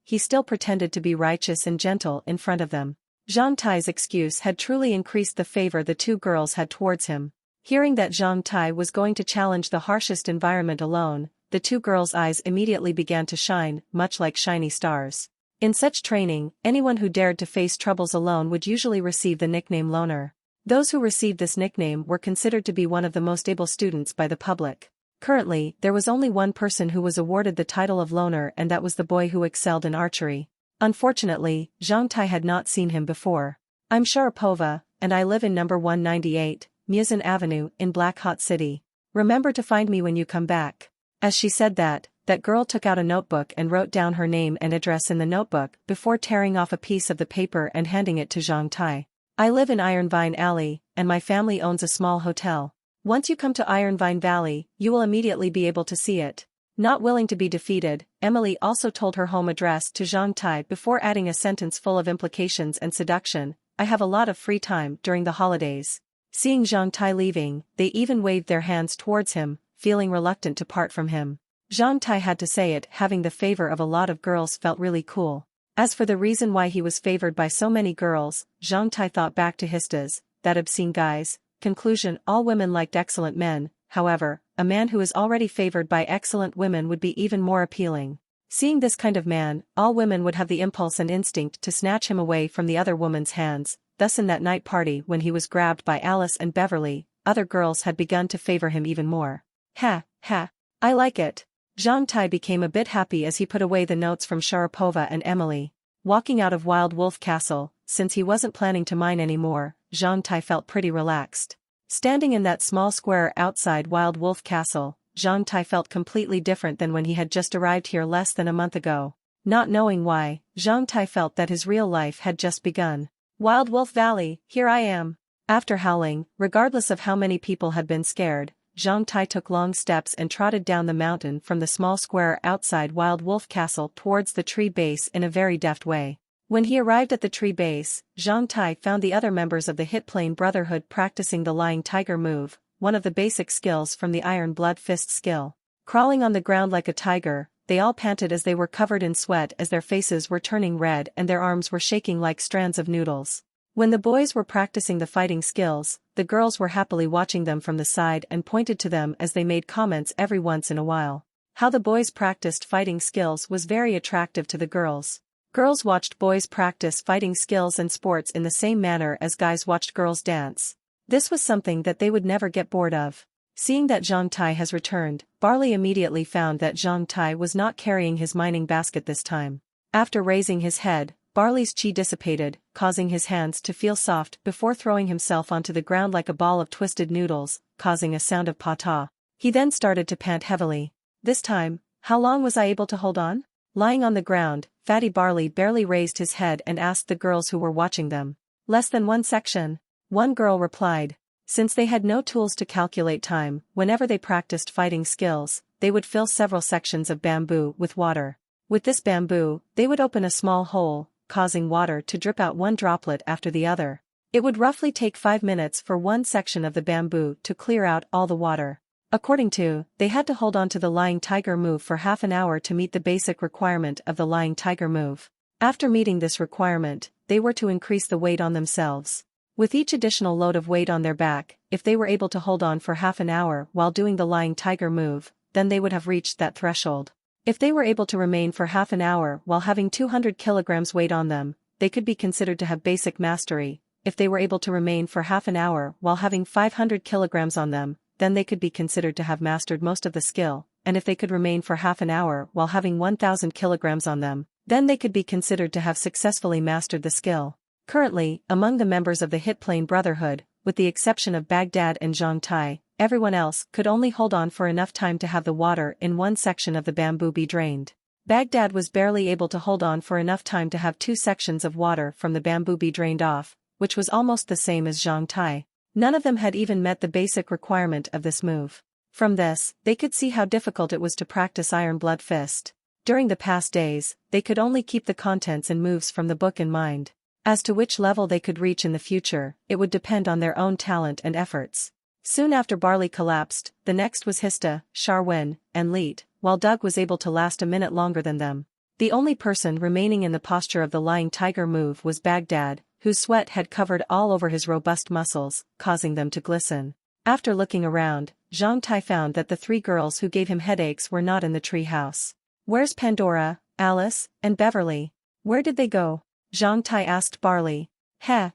[SPEAKER 1] he still pretended to be righteous and gentle in front of them. Zhang Tai's excuse had truly increased the favor the two girls had towards him. Hearing that Zhang Tai was going to challenge the harshest environment alone, the two girls' eyes immediately began to shine, much like shiny stars. In such training, anyone who dared to face troubles alone would usually receive the nickname loner. Those who received this nickname were considered to be one of the most able students by the public. Currently, there was only one person who was awarded the title of loner, and that was the boy who excelled in archery. Unfortunately, Zhang Tai had not seen him before. I'm Sharapova, and I live in number 198. Musin Avenue in Black Hot City. Remember to find me when you come back. As she said that girl took out a notebook and wrote down her name and address in the notebook before tearing off a piece of the paper and handing it to Zhang Tai. I live in Ironvine Alley, and my family owns a small hotel. Once you come to Ironvine Valley, you will immediately be able to see it. Not willing to be defeated, Emily also told her home address to Zhang Tai before adding a sentence full of implications and seduction. I have a lot of free time during the holidays. Seeing Zhang Tai leaving, they even waved their hands towards him, feeling reluctant to part from him. Zhang Tai had to say it, having the favor of a lot of girls felt really cool. As for the reason why he was favored by so many girls, Zhang Tai thought back to Histas, that obscene guys. Conclusion: all women liked excellent men, however, a man who is already favored by excellent women would be even more appealing. Seeing this kind of man, all women would have the impulse and instinct to snatch him away from the other woman's hands. Thus in that night party when he was grabbed by Alice and Beverly, other girls had begun to favor him even more. Ha, ha, I like it. Zhang Tai became a bit happy as he put away the notes from Sharapova and Emily. Walking out of Wild Wolf Castle, since he wasn't planning to mine anymore, Zhang Tai felt pretty relaxed. Standing in that small square outside Wild Wolf Castle, Zhang Tai felt completely different than when he had just arrived here less than a month ago. Not knowing why, Zhang Tai felt that his real life had just begun. Wild Wolf Valley, here I am. After howling, regardless of how many people had been scared, Zhang Tai took long steps and trotted down the mountain from the small square outside Wild Wolf Castle towards the tree base in a very deft way. When he arrived at the tree base, Zhang Tai found the other members of the Hit Plane Brotherhood practicing the Lying Tiger move, one of the basic skills from the Iron Blood Fist skill. Crawling on the ground like a tiger, they all panted as they were covered in sweat as their faces were turning red and their arms were shaking like strands of noodles. When the boys were practicing the fighting skills, the girls were happily watching them from the side and pointed to them as they made comments every once in a while. How the boys practiced fighting skills was very attractive to the girls. Girls watched boys practice fighting skills and sports in the same manner as guys watched girls dance. This was something that they would never get bored of. Seeing that Zhang Tai has returned, Barley immediately found that Zhang Tai was not carrying his mining basket this time. After raising his head, Barley's chi dissipated, causing his hands to feel soft before throwing himself onto the ground like a ball of twisted noodles, causing a sound of pata. He then started to pant heavily. This time, how long was I able to hold on? Lying on the ground, Fatty Barley barely raised his head and asked the girls who were watching them. Less than one section. One girl replied. Since they had no tools to calculate time, whenever they practiced fighting skills, they would fill several sections of bamboo with water. With this bamboo, they would open a small hole, causing water to drip out one droplet after the other. It would roughly take 5 minutes for one section of the bamboo to clear out all the water. According to, they had to hold on to the lying tiger move for half an hour to meet the basic requirement of the lying tiger move. After meeting this requirement, they were to increase the weight on themselves. With each additional load of weight on their back, if they were able to hold on for half an hour while doing the lying tiger move, then they would have reached that threshold. If they were able to remain for half an hour while having 200 kilograms weight on them, they could be considered to have basic mastery. If they were able to remain for half an hour while having 500 kilograms on them, then they could be considered to have mastered most of the skill, and if they could remain for half an hour while having 1,000 kilograms on them, then they could be considered to have successfully mastered the skill. Currently, among the members of the Hit Plane Brotherhood, with the exception of Baghdad and Zhang Tai, everyone else could only hold on for enough time to have the water in one section of the bamboo be drained. Baghdad was barely able to hold on for enough time to have 2 sections of water from the bamboo be drained off, which was almost the same as Zhang Tai. None of them had even met the basic requirement of this move. From this, they could see how difficult it was to practice Iron Blood Fist. During the past days, they could only keep the contents and moves from the book in mind. As to which level they could reach in the future, it would depend on their own talent and efforts. Soon after Barley collapsed, the next was Hista, Charwin, and Leet, while Doug was able to last a minute longer than them. The only person remaining in the posture of the lying tiger move was Baghdad, whose sweat had covered all over his robust muscles, causing them to glisten. After looking around, Zhang Tai found that the 3 girls who gave him headaches were not in the tree house. Where's Pandora, Alice, and Beverly? Where did they go? Zhang Tai asked Barley. Heh,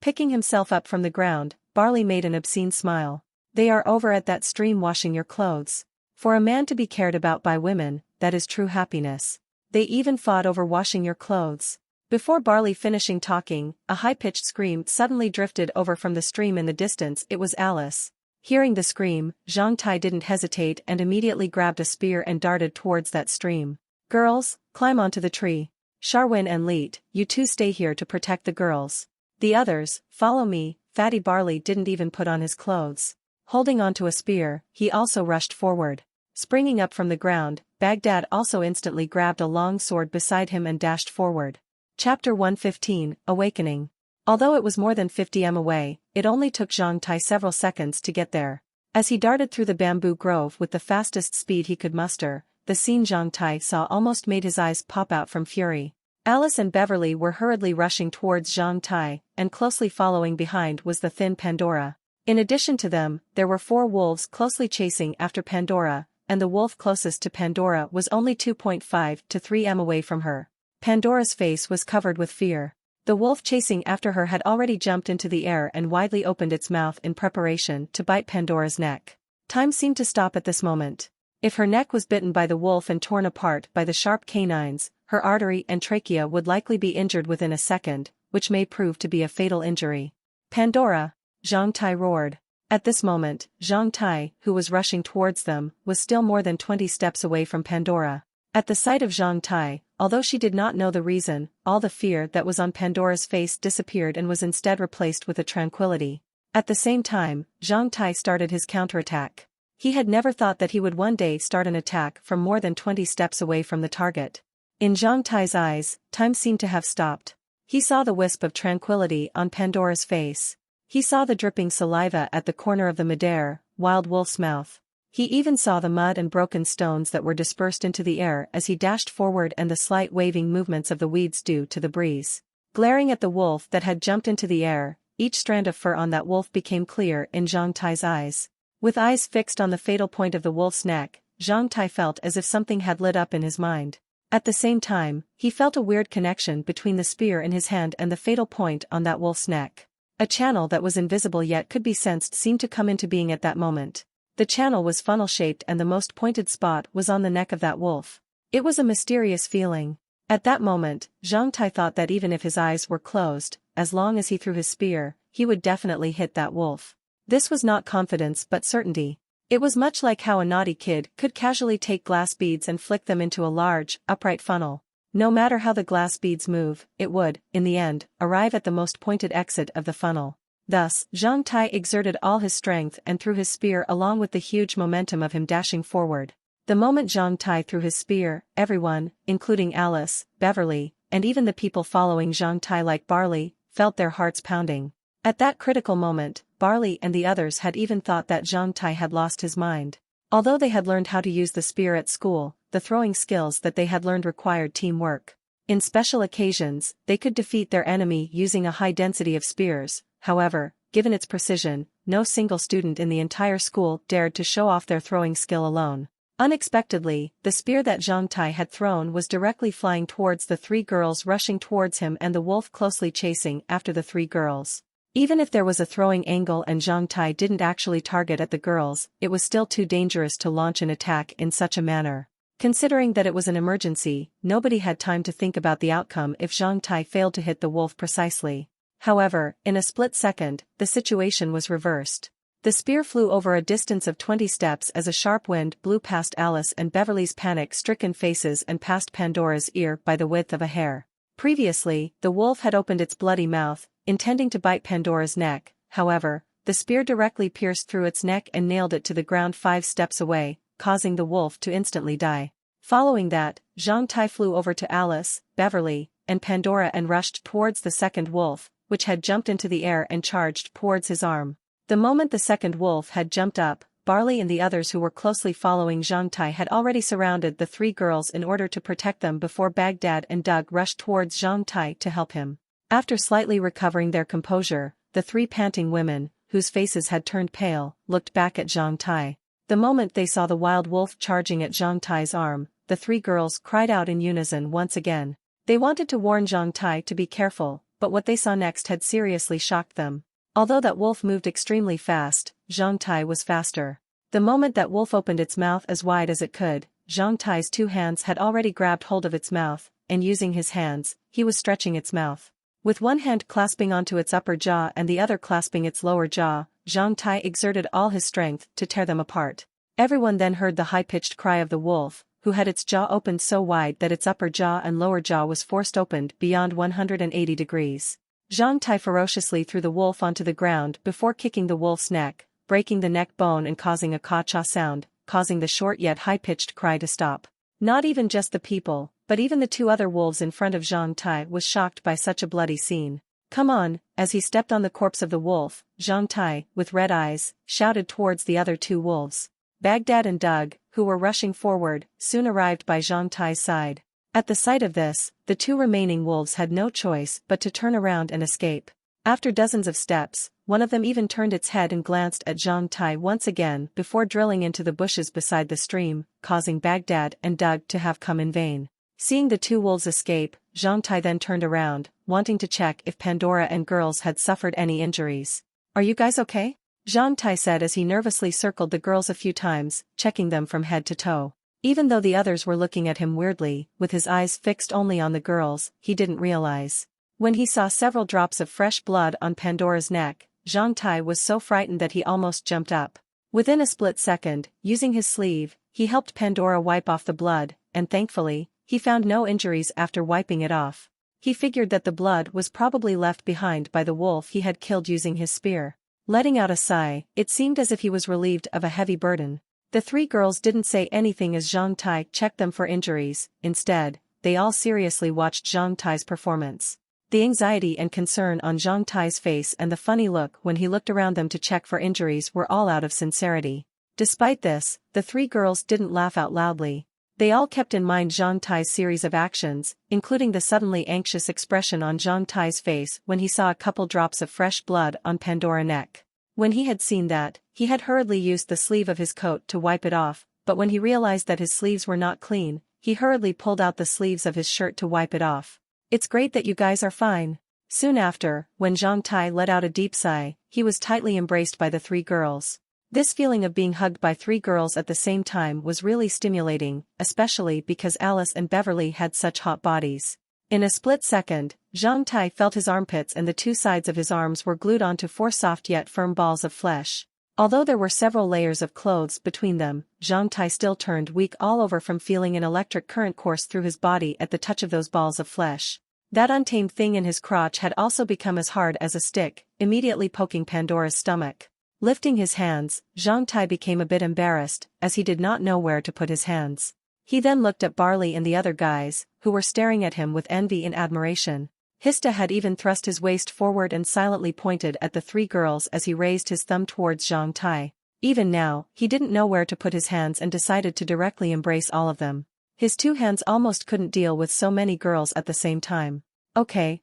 [SPEAKER 1] picking himself up from the ground, Barley made an obscene smile. They are over at that stream washing your clothes. For a man to be cared about by women, that is true happiness. They even fought over washing your clothes. Before Barley finishing talking, a high-pitched scream suddenly drifted over from the stream in the distance. It was Alice. Hearing the scream, Zhang Tai didn't hesitate and immediately grabbed a spear and darted towards that stream. Girls, climb onto the tree. Charwin and Leet, you two stay here to protect the girls. The others, follow me. Fatty Barley didn't even put on his clothes. Holding onto a spear, he also rushed forward. Springing up from the ground, Baghdad also instantly grabbed a long sword beside him and dashed forward. Chapter 115, Awakening. Although it was more than 50 m away, it only took Zhang Tai several seconds to get there. As he darted through the bamboo grove with the fastest speed he could muster, the scene Zhang Tai saw almost made his eyes pop out from fury. Alice and Beverly were hurriedly rushing towards Zhang Tai, and closely following behind was the thin Pandora. In addition to them, there were 4 wolves closely chasing after Pandora, and the wolf closest to Pandora was only 2.5 to 3 m away from her. Pandora's face was covered with fear. The wolf chasing after her had already jumped into the air and widely opened its mouth in preparation to bite Pandora's neck. Time seemed to stop at this moment. If her neck was bitten by the wolf and torn apart by the sharp canines, her artery and trachea would likely be injured within a second, which may prove to be a fatal injury. Pandora! Zhang Tai roared. At this moment, Zhang Tai, who was rushing towards them, was still more than 20 steps away from Pandora. At the sight of Zhang Tai, although she did not know the reason, all the fear that was on Pandora's face disappeared and was instead replaced with a tranquility. At the same time, Zhang Tai started his counterattack. He had never thought that he would one day start an attack from more than 20 steps away from the target. In Zhang Tai's eyes, time seemed to have stopped. He saw the wisp of tranquility on Pandora's face. He saw the dripping saliva at the corner of the Madare, wild wolf's mouth. He even saw the mud and broken stones that were dispersed into the air as he dashed forward and the slight waving movements of the weeds due to the breeze. Glaring at the wolf that had jumped into the air, each strand of fur on that wolf became clear in Zhang Tai's eyes. With eyes fixed on the fatal point of the wolf's neck, Zhang Tai felt as if something had lit up in his mind. At the same time, he felt a weird connection between the spear in his hand and the fatal point on that wolf's neck. A channel that was invisible yet could be sensed seemed to come into being at that moment. The channel was funnel-shaped and the most pointed spot was on the neck of that wolf. It was a mysterious feeling. At that moment, Zhang Tai thought that even if his eyes were closed, as long as he threw his spear, he would definitely hit that wolf. This was not confidence but certainty. It was much like how a naughty kid could casually take glass beads and flick them into a large, upright funnel. No matter how the glass beads move, it would, in the end, arrive at the most pointed exit of the funnel. Thus, Zhang Tai exerted all his strength and threw his spear along with the huge momentum of him dashing forward. The moment Zhang Tai threw his spear, everyone, including Alice, Beverly, and even the people following Zhang Tai like Barley, felt their hearts pounding. At that critical moment, Barley and the others had even thought that Zhang Tai had lost his mind. Although they had learned how to use the spear at school, the throwing skills that they had learned required teamwork. In special occasions, they could defeat their enemy using a high density of spears. However, given its precision, no single student in the entire school dared to show off their throwing skill alone. Unexpectedly, the spear that Zhang Tai had thrown was directly flying towards the three girls rushing towards him and the wolf closely chasing after the three girls. Even if there was a throwing angle and Zhang Tai didn't actually target at the girls, it was still too dangerous to launch an attack in such a manner. Considering that it was an emergency, nobody had time to think about the outcome if Zhang Tai failed to hit the wolf precisely. However, in a split second, the situation was reversed. The spear flew over a distance of 20 steps as a sharp wind blew past Alice and Beverly's panic-stricken faces and past Pandora's ear by the width of a hair. Previously, the wolf had opened its bloody mouth, intending to bite Pandora's neck. However, the spear directly pierced through its neck and nailed it to the ground 5 steps away, causing the wolf to instantly die. Following that, Zhang Tai flew over to Alice, Beverly, and Pandora and rushed towards the second wolf, which had jumped into the air and charged towards his arm. The moment the second wolf had jumped up, Barley and the others who were closely following Zhang Tai had already surrounded the three girls in order to protect them before Baghdad and Doug rushed towards Zhang Tai to help him. After slightly recovering their composure, the three panting women, whose faces had turned pale, looked back at Zhang Tai. The moment they saw the wild wolf charging at Zhang Tai's arm, the three girls cried out in unison once again. They wanted to warn Zhang Tai to be careful, but what they saw next had seriously shocked them. Although that wolf moved extremely fast, Zhang Tai was faster. The moment that wolf opened its mouth as wide as it could, Zhang Tai's two hands had already grabbed hold of its mouth, and using his hands, he was stretching its mouth. With one hand clasping onto its upper jaw and the other clasping its lower jaw, Zhang Tai exerted all his strength to tear them apart. Everyone then heard the high-pitched cry of the wolf, who had its jaw opened so wide that its upper jaw and lower jaw was forced opened beyond 180 degrees. Zhang Tai ferociously threw the wolf onto the ground before kicking the wolf's neck, breaking the neck bone and causing a ka-cha sound, causing the short yet high-pitched cry to stop. Not even just the people, but even the two other wolves in front of Zhang Tai was shocked by such a bloody scene. "Come on!" As he stepped on the corpse of the wolf, Zhang Tai, with red eyes, shouted towards the other two wolves. Baghdad and Doug, who were rushing forward, soon arrived by Zhang Tai's side. At the sight of this, the two remaining wolves had no choice but to turn around and escape. After dozens of steps, one of them even turned its head and glanced at Zhang Tai once again before drilling into the bushes beside the stream, causing Baghdad and Doug to have come in vain. Seeing the two wolves escape, Zhang Tai then turned around, wanting to check if Pandora and girls had suffered any injuries. "Are you guys okay?" Zhang Tai said as he nervously circled the girls a few times, checking them from head to toe. Even though the others were looking at him weirdly, with his eyes fixed only on the girls, he didn't realize. When he saw several drops of fresh blood on Pandora's neck, Zhang Tai was so frightened that he almost jumped up. Within a split second, using his sleeve, he helped Pandora wipe off the blood, and thankfully, he found no injuries after wiping it off. He figured that the blood was probably left behind by the wolf he had killed using his spear. Letting out a sigh, it seemed as if he was relieved of a heavy burden. The three girls didn't say anything as Zhang Tai checked them for injuries. Instead, they all seriously watched Zhang Tai's performance. The anxiety and concern on Zhang Tai's face and the funny look when he looked around them to check for injuries were all out of sincerity. Despite this, the three girls didn't laugh out loudly. They all kept in mind Zhang Tai's series of actions, including the suddenly anxious expression on Zhang Tai's face when he saw a couple drops of fresh blood on Pandora's neck. When he had seen that, he had hurriedly used the sleeve of his coat to wipe it off, but when he realized that his sleeves were not clean, he hurriedly pulled out the sleeves of his shirt to wipe it off. "It's great that you guys are fine." Soon after, when Zhang Tai let out a deep sigh, he was tightly embraced by the three girls. This feeling of being hugged by three girls at the same time was really stimulating, especially because Alice and Beverly had such hot bodies. In a split second, Zhang Tai felt his armpits and the two sides of his arms were glued onto four soft yet firm balls of flesh. Although there were several layers of clothes between them, Zhang Tai still turned weak all over from feeling an electric current course through his body at the touch of those balls of flesh. That untamed thing in his crotch had also become as hard as a stick, immediately poking Pandora's stomach. Lifting his hands, Zhang Tai became a bit embarrassed, as he did not know where to put his hands. He then looked at Barley and the other guys, who were staring at him with envy and admiration. Hista had even thrust his waist forward and silently pointed at the three girls as he raised his thumb towards Zhang Tai. Even now, he didn't know where to put his hands and decided to directly embrace all of them. His two hands almost couldn't deal with so many girls at the same time. Okay,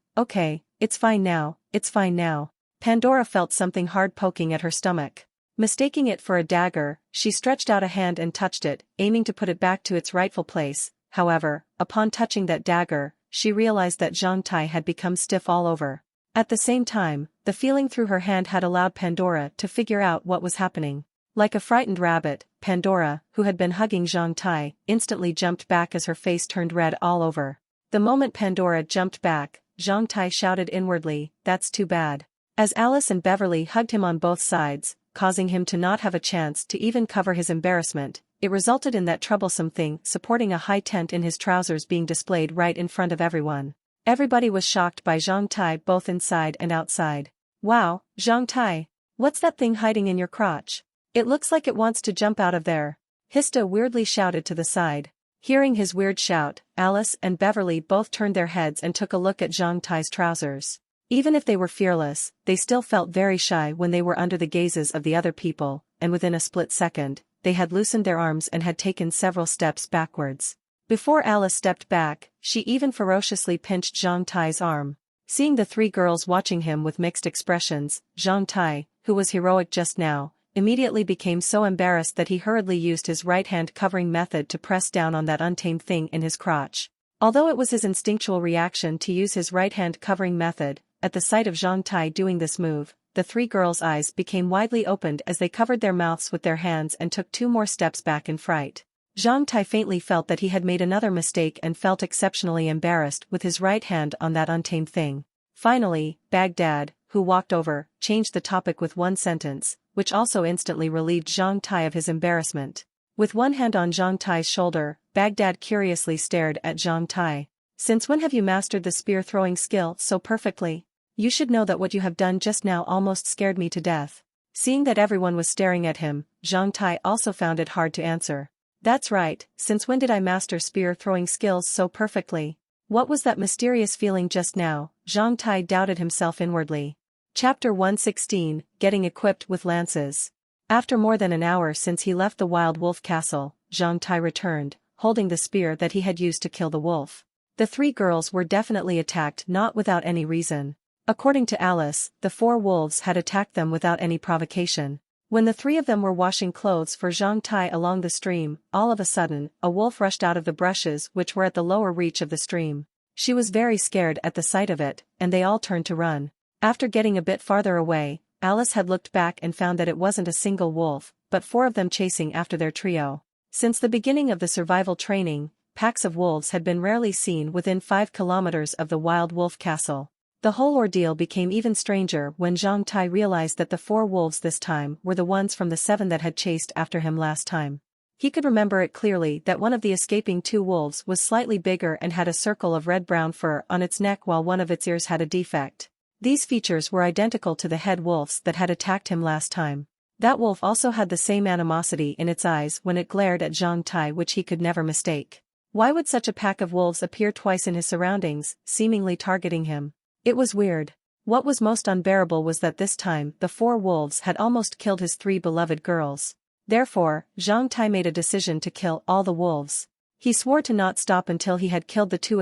[SPEAKER 1] it's fine now, it's fine now. Pandora felt something hard poking at her stomach. Mistaking it for a dagger, she stretched out a hand and touched it, aiming to put it back to its rightful place. However, upon touching that dagger, she realized that Zhang Tai had become stiff all over. At the same time, the feeling through her hand had allowed Pandora to figure out what was happening. Like a frightened rabbit, Pandora, who had been hugging Zhang Tai, instantly jumped back as her face turned red all over. The moment Pandora jumped back, Zhang Tai shouted inwardly, "That's too bad." As Alice and Beverly hugged him on both sides, causing him to not have a chance to even cover his embarrassment, it resulted in that troublesome thing supporting a high tent in his trousers being displayed right in front of everyone. Everybody was shocked by Zhang Tai both inside and outside. "Wow, Zhang Tai! What's that thing hiding in your crotch? It looks like it wants to jump out of there." Hista weirdly shouted to the side. Hearing his weird shout, Alice and Beverly both turned their heads and took a look at Zhang Tai's trousers. Even if they were fearless, they still felt very shy when they were under the gazes of the other people, and within a split second, they had loosened their arms and had taken several steps backwards. Before Alice stepped back, she even ferociously pinched Zhang Tai's arm. Seeing the three girls watching him with mixed expressions, Zhang Tai, who was heroic just now, immediately became so embarrassed that he hurriedly used his right-hand covering method to press down on that untamed thing in his crotch. Although it was his instinctual reaction to use his right-hand covering method, at the sight of Zhang Tai doing this move, the three girls' eyes became widely opened as they covered their mouths with their hands and took 2 more steps back in fright. Zhang Tai faintly felt that he had made another mistake and felt exceptionally embarrassed with his right hand on that untamed thing. Finally, Baghdad, who walked over, changed the topic with one sentence, which also instantly relieved Zhang Tai of his embarrassment. With one hand on Zhang Tai's shoulder, Baghdad curiously stared at Zhang Tai. "Since when have you mastered the spear-throwing skill so perfectly? You should know that what you have done just now almost scared me to death." Seeing that everyone was staring at him, Zhang Tai also found it hard to answer. "That's right, since when did I master spear-throwing skills so perfectly? What was that mysterious feeling just now?" Zhang Tai doubted himself inwardly. Chapter 116, Getting Equipped with Lances. After more than an hour since he left the Wild Wolf Castle, Zhang Tai returned, holding the spear that he had used to kill the wolf. The three girls were definitely attacked not without any reason. According to Alice, the 4 wolves had attacked them without any provocation. When the 3 of them were washing clothes for Zhang Tai along the stream, all of a sudden, a wolf rushed out of the brushes which were at the lower reach of the stream. She was very scared at the sight of it, and they all turned to run. After getting a bit farther away, Alice had looked back and found that it wasn't a single wolf, but 4 of them chasing after their trio. Since the beginning of the survival training, packs of wolves had been rarely seen within 5 kilometers of the Wild Wolf Castle. The whole ordeal became even stranger when Zhang Tai realized that the 4 wolves this time were the ones from the 7 that had chased after him last time. He could remember it clearly that one of the escaping 2 wolves was slightly bigger and had a circle of red-brown fur on its neck while one of its ears had a defect. These features were identical to the head wolves that had attacked him last time. That wolf also had the same animosity in its eyes when it glared at Zhang Tai, which he could never mistake. Why would such a pack of wolves appear twice in his surroundings, seemingly targeting him? It was weird. What was most unbearable was that this time the 4 wolves had almost killed his 3 beloved girls. Therefore, Zhang Tai made a decision to kill all the wolves. He swore to not stop until he had killed the 2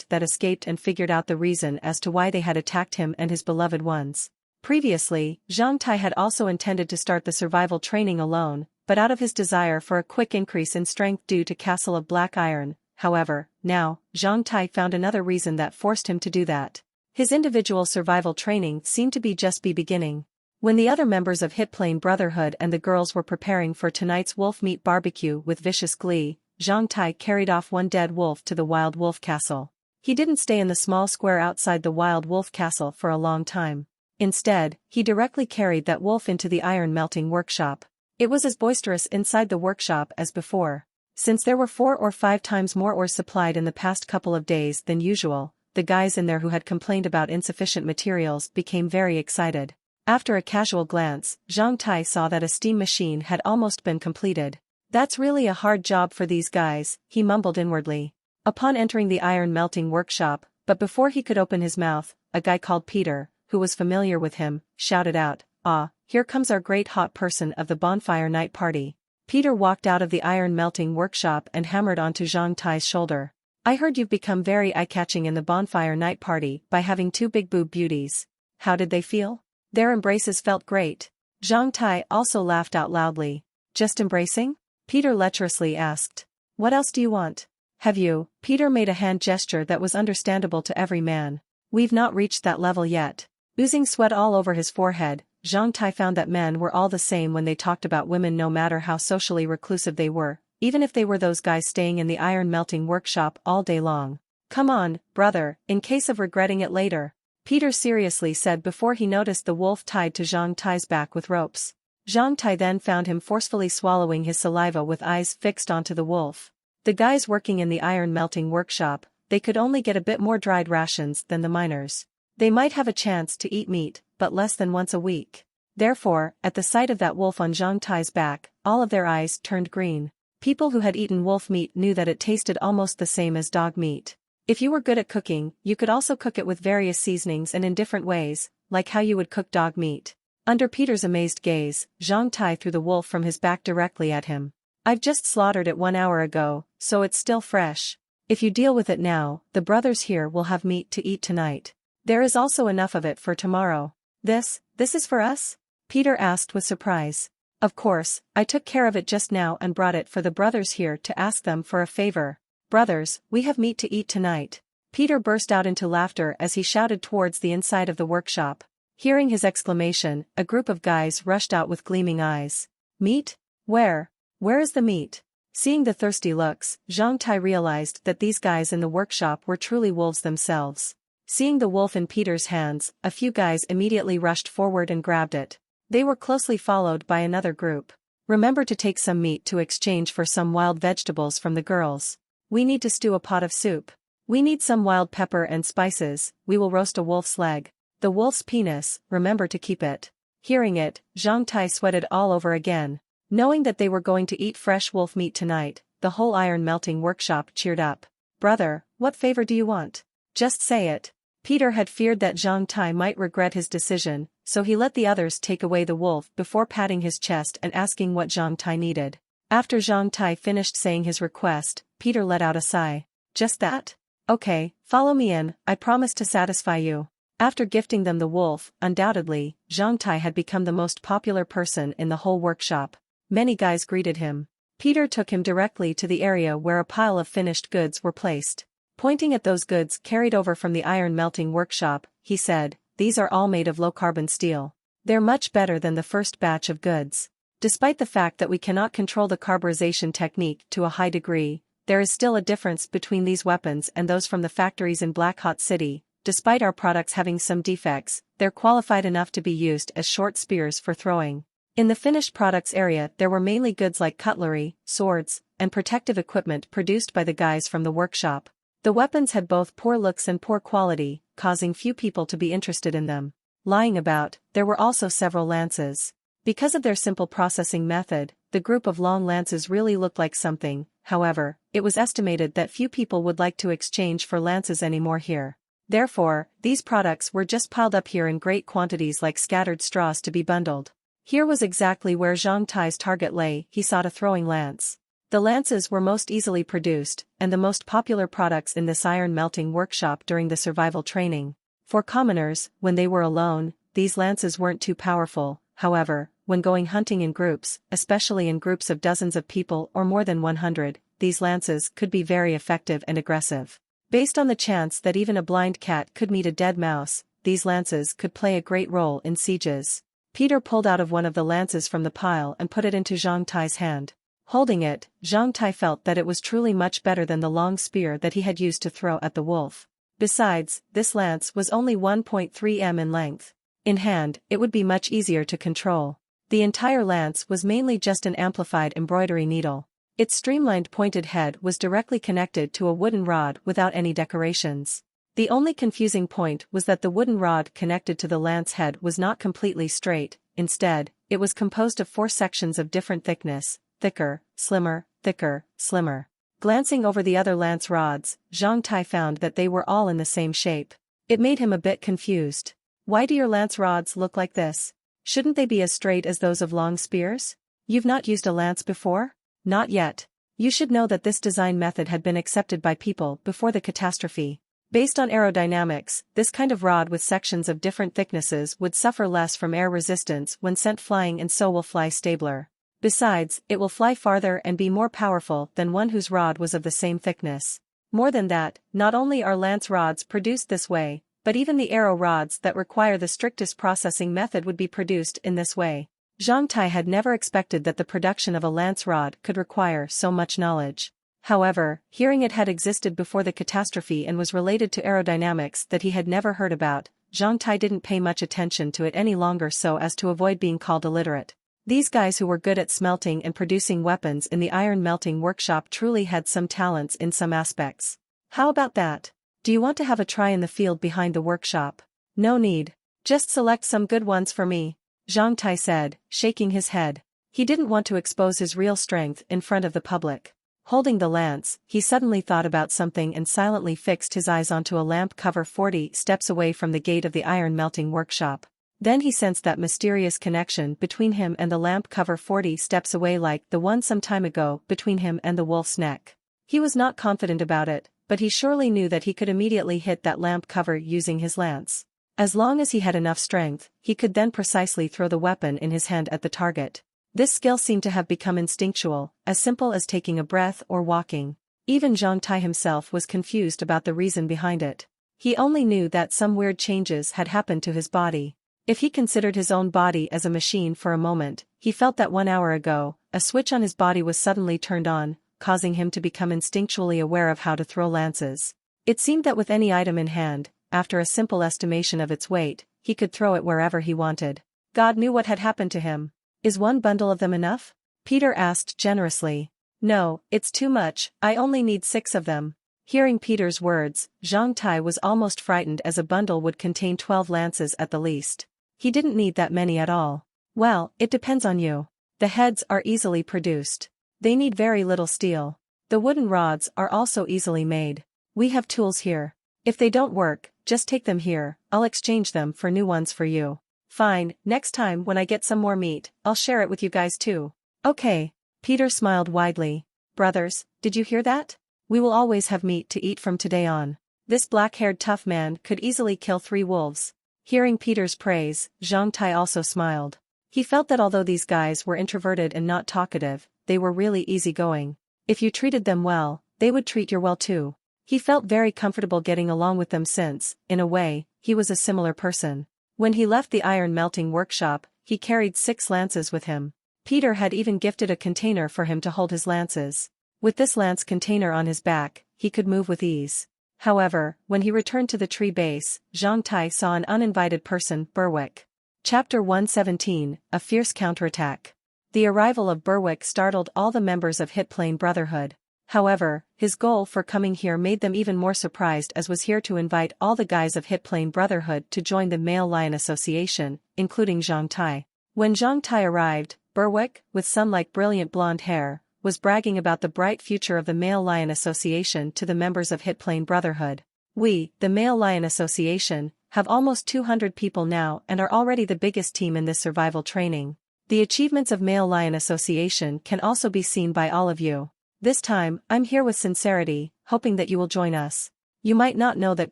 [SPEAKER 1] that escaped and figured out the reason as to why they had attacked him and his beloved ones. Previously, Zhang Tai had also intended to start the survival training alone, but out of his desire for a quick increase in strength due to Castle of Black Iron, however, now, Zhang Tai found another reason that forced him to do that. His individual survival training seemed to be just beginning. When the other members of Hitplane Brotherhood and the girls were preparing for tonight's wolf meat barbecue with vicious glee, Zhang Tai carried off one dead wolf to the Wild Wolf Castle. He didn't stay in the small square outside the Wild Wolf Castle for a long time. Instead, he directly carried that wolf into the iron-melting workshop. It was as boisterous inside the workshop as before. Since there were 4 or 5 times more ore supplied in the past couple of days than usual, the guys in there who had complained about insufficient materials became very excited. After a casual glance, Zhang Tai saw that a steam machine had almost been completed. That's really a hard job for these guys, he mumbled inwardly. Upon entering the iron-melting workshop, but before he could open his mouth, a guy called Peter, who was familiar with him, shouted out, "Ah, here comes our great hot person of the bonfire night party." Peter walked out of the iron-melting workshop and hammered onto Zhang Tai's shoulder. "I heard you've become very eye-catching in the bonfire night party by having 2 big boob beauties. How did they feel?" "Their embraces felt great." Zhang Tai also laughed out loudly. "Just embracing?" Peter lecherously asked. "What else do you want? Have you?" Peter made a hand gesture that was understandable to every man. "We've not reached that level yet." Oozing sweat all over his forehead, Zhang Tai found that men were all the same when they talked about women, no matter how socially reclusive they were, even if they were those guys staying in the iron-melting workshop all day long. "Come on, brother, in case of regretting it later," Peter seriously said before he noticed the wolf tied to Zhang Tai's back with ropes. Zhang Tai then found him forcefully swallowing his saliva with eyes fixed onto the wolf. The guys working in the iron-melting workshop, they could only get a bit more dried rations than the miners. They might have a chance to eat meat, but less than once a week. Therefore, at the sight of that wolf on Zhang Tai's back, all of their eyes turned green. People who had eaten wolf meat knew that it tasted almost the same as dog meat. If you were good at cooking, you could also cook it with various seasonings and in different ways, like how you would cook dog meat. Under Peter's amazed gaze, Zhang Tai threw the wolf from his back directly at him. "I've just slaughtered it 1 hour ago, so it's still fresh. If you deal with it now, the brothers here will have meat to eat tonight. There is also enough of it for tomorrow." This is for us?" Peter asked with surprise. "Of course, I took care of it just now and brought it for the brothers here to ask them for a favor. Brothers, we have meat to eat tonight." Peter burst out into laughter as he shouted towards the inside of the workshop. Hearing his exclamation, a group of guys rushed out with gleaming eyes. "Meat? Where? Where is the meat?" Seeing the thirsty looks, Zhang Tai realized that these guys in the workshop were truly wolves themselves. Seeing the wolf in Peter's hands, a few guys immediately rushed forward and grabbed it. They were closely followed by another group. "Remember to take some meat to exchange for some wild vegetables from the girls. We need to stew a pot of soup. We need some wild pepper and spices. We will roast a wolf's leg. The wolf's penis, remember to keep it." Hearing it, Zhang Tai sweated all over again. Knowing that they were going to eat fresh wolf meat tonight, the whole iron-melting workshop cheered up. "Brother, what favor do you want? Just say it." Peter had feared that Zhang Tai might regret his decision, so he let the others take away the wolf before patting his chest and asking what Zhang Tai needed. After Zhang Tai finished saying his request, Peter let out a sigh. "Just that? Okay, follow me in, I promise to satisfy you." After gifting them the wolf, undoubtedly, Zhang Tai had become the most popular person in the whole workshop. Many guys greeted him. Peter took him directly to the area where a pile of finished goods were placed. Pointing at those goods carried over from the iron-melting workshop, he said, "These are all made of low-carbon steel. They're much better than the first batch of goods. Despite the fact that we cannot control the carburization technique to a high degree, there is still a difference between these weapons and those from the factories in Black Hot City. Despite our products having some defects, they're qualified enough to be used as short spears for throwing." In the finished products area there were mainly goods like cutlery, swords, and protective equipment produced by the guys from the workshop. The weapons had both poor looks and poor quality, causing few people to be interested in them. Lying about, there were also several lances. Because of their simple processing method, the group of long lances really looked like something. However, it was estimated that few people would like to exchange for lances anymore here. Therefore, these products were just piled up here in great quantities like scattered straws to be bundled. Here was exactly where Zhang Tai's target lay. He sought a throwing lance. The lances were most easily produced, and the most popular products in this iron-melting workshop during the survival training. For commoners, when they were alone, these lances weren't too powerful. However, when going hunting in groups, especially in groups of dozens of people or more than 100, these lances could be very effective and aggressive. Based on the chance that even a blind cat could meet a dead mouse, these lances could play a great role in sieges. Peter pulled out of one of the lances from the pile and put it into Zhang Tai's hand. Holding it, Zhang Tai felt that it was truly much better than the long spear that he had used to throw at the wolf. Besides, this lance was only 1.3 m in length. In hand, it would be much easier to control. The entire lance was mainly just an amplified embroidery needle. Its streamlined pointed head was directly connected to a wooden rod without any decorations. The only confusing point was that the wooden rod connected to the lance head was not completely straight. Instead, it was composed of 4 sections of different thickness, thicker, slimmer, thicker, slimmer. Glancing over the other lance rods, Zhang Tai found that they were all in the same shape. It made him a bit confused. Why do your lance rods look like this? Shouldn't they be as straight as those of long spears? You've not used a lance before? Not yet. You should know that this design method had been accepted by people before the catastrophe. Based on aerodynamics, this kind of rod with sections of different thicknesses would suffer less from air resistance when sent flying and so will fly stabler. Besides, it will fly farther and be more powerful than one whose rod was of the same thickness. More than that, not only are lance rods produced this way, but even the arrow rods that require the strictest processing method would be produced in this way. Zhang Tai had never expected that the production of a lance rod could require so much knowledge. However, hearing it had existed before the catastrophe and was related to aerodynamics that he had never heard about, Zhang Tai didn't pay much attention to it any longer so as to avoid being called illiterate. These guys who were good at smelting and producing weapons in the iron melting workshop truly had some talents in some aspects. How about that? Do you want to have a try in the field behind the workshop? No need. Just select some good ones for me, Zhang Tai said, shaking his head. He didn't want to expose his real strength in front of the public. Holding the lance, he suddenly thought about something and silently fixed his eyes onto a lamp cover 40 steps away from the gate of the iron melting workshop. Then he sensed that mysterious connection between him and the lamp cover 40 steps away like the one some time ago between him and the wolf's neck. He was not confident about it, but he surely knew that he could immediately hit that lamp cover using his lance. As long as he had enough strength, he could then precisely throw the weapon in his hand at the target. This skill seemed to have become instinctual, as simple as taking a breath or walking. Even Zhang Tai himself was confused about the reason behind it. He only knew that some weird changes had happened to his body. If he considered his own body as a machine for a moment, he felt that 1 hour ago, a switch on his body was suddenly turned on, causing him to become instinctually aware of how to throw lances. It seemed that with any item in hand, after a simple estimation of its weight, he could throw it wherever he wanted. God knew what had happened to him. Is one bundle of them enough? Peter asked generously. No, it's too much, I only need 6 of them. Hearing Peter's words, Zhang Tai was almost frightened as a bundle would contain 12 lances at the least. He didn't need that many at all. Well, it depends on you. The heads are easily produced. They need very little steel. The wooden rods are also easily made. We have tools here. If they don't work, just take them here, I'll exchange them for new ones for you. Fine, next time when I get some more meat, I'll share it with you guys too. Okay. Peter smiled widely. Brothers, did you hear that? We will always have meat to eat from today on. This black-haired tough man could easily kill 3 wolves. Hearing Peter's praise, Zhang Tai also smiled. He felt that although these guys were introverted and not talkative, they were really easygoing. If you treated them well, they would treat you well too. He felt very comfortable getting along with them since, in a way, he was a similar person. When he left the iron melting workshop, he carried 6 lances with him. Peter had even gifted a container for him to hold his lances. With this lance container on his back, he could move with ease. However, when he returned to the tree base, Zhang Tai saw an uninvited person, Berwick. Chapter 117, A Fierce Counterattack. The arrival of Berwick startled all the members of Hit Plane Brotherhood. However, his goal for coming here made them even more surprised as was here to invite all the guys of Hit Plane Brotherhood to join the Male Lion Association, including Zhang Tai. When Zhang Tai arrived, Berwick, with sun-like brilliant blonde hair, was bragging about the bright future of the Male Lion Association to the members of Hit Plane Brotherhood. We, the Male Lion Association, have almost 200 people now and are already the biggest team in this survival training. The achievements of Male Lion Association can also be seen by all of you. This time, I'm here with sincerity, hoping that you will join us. You might not know that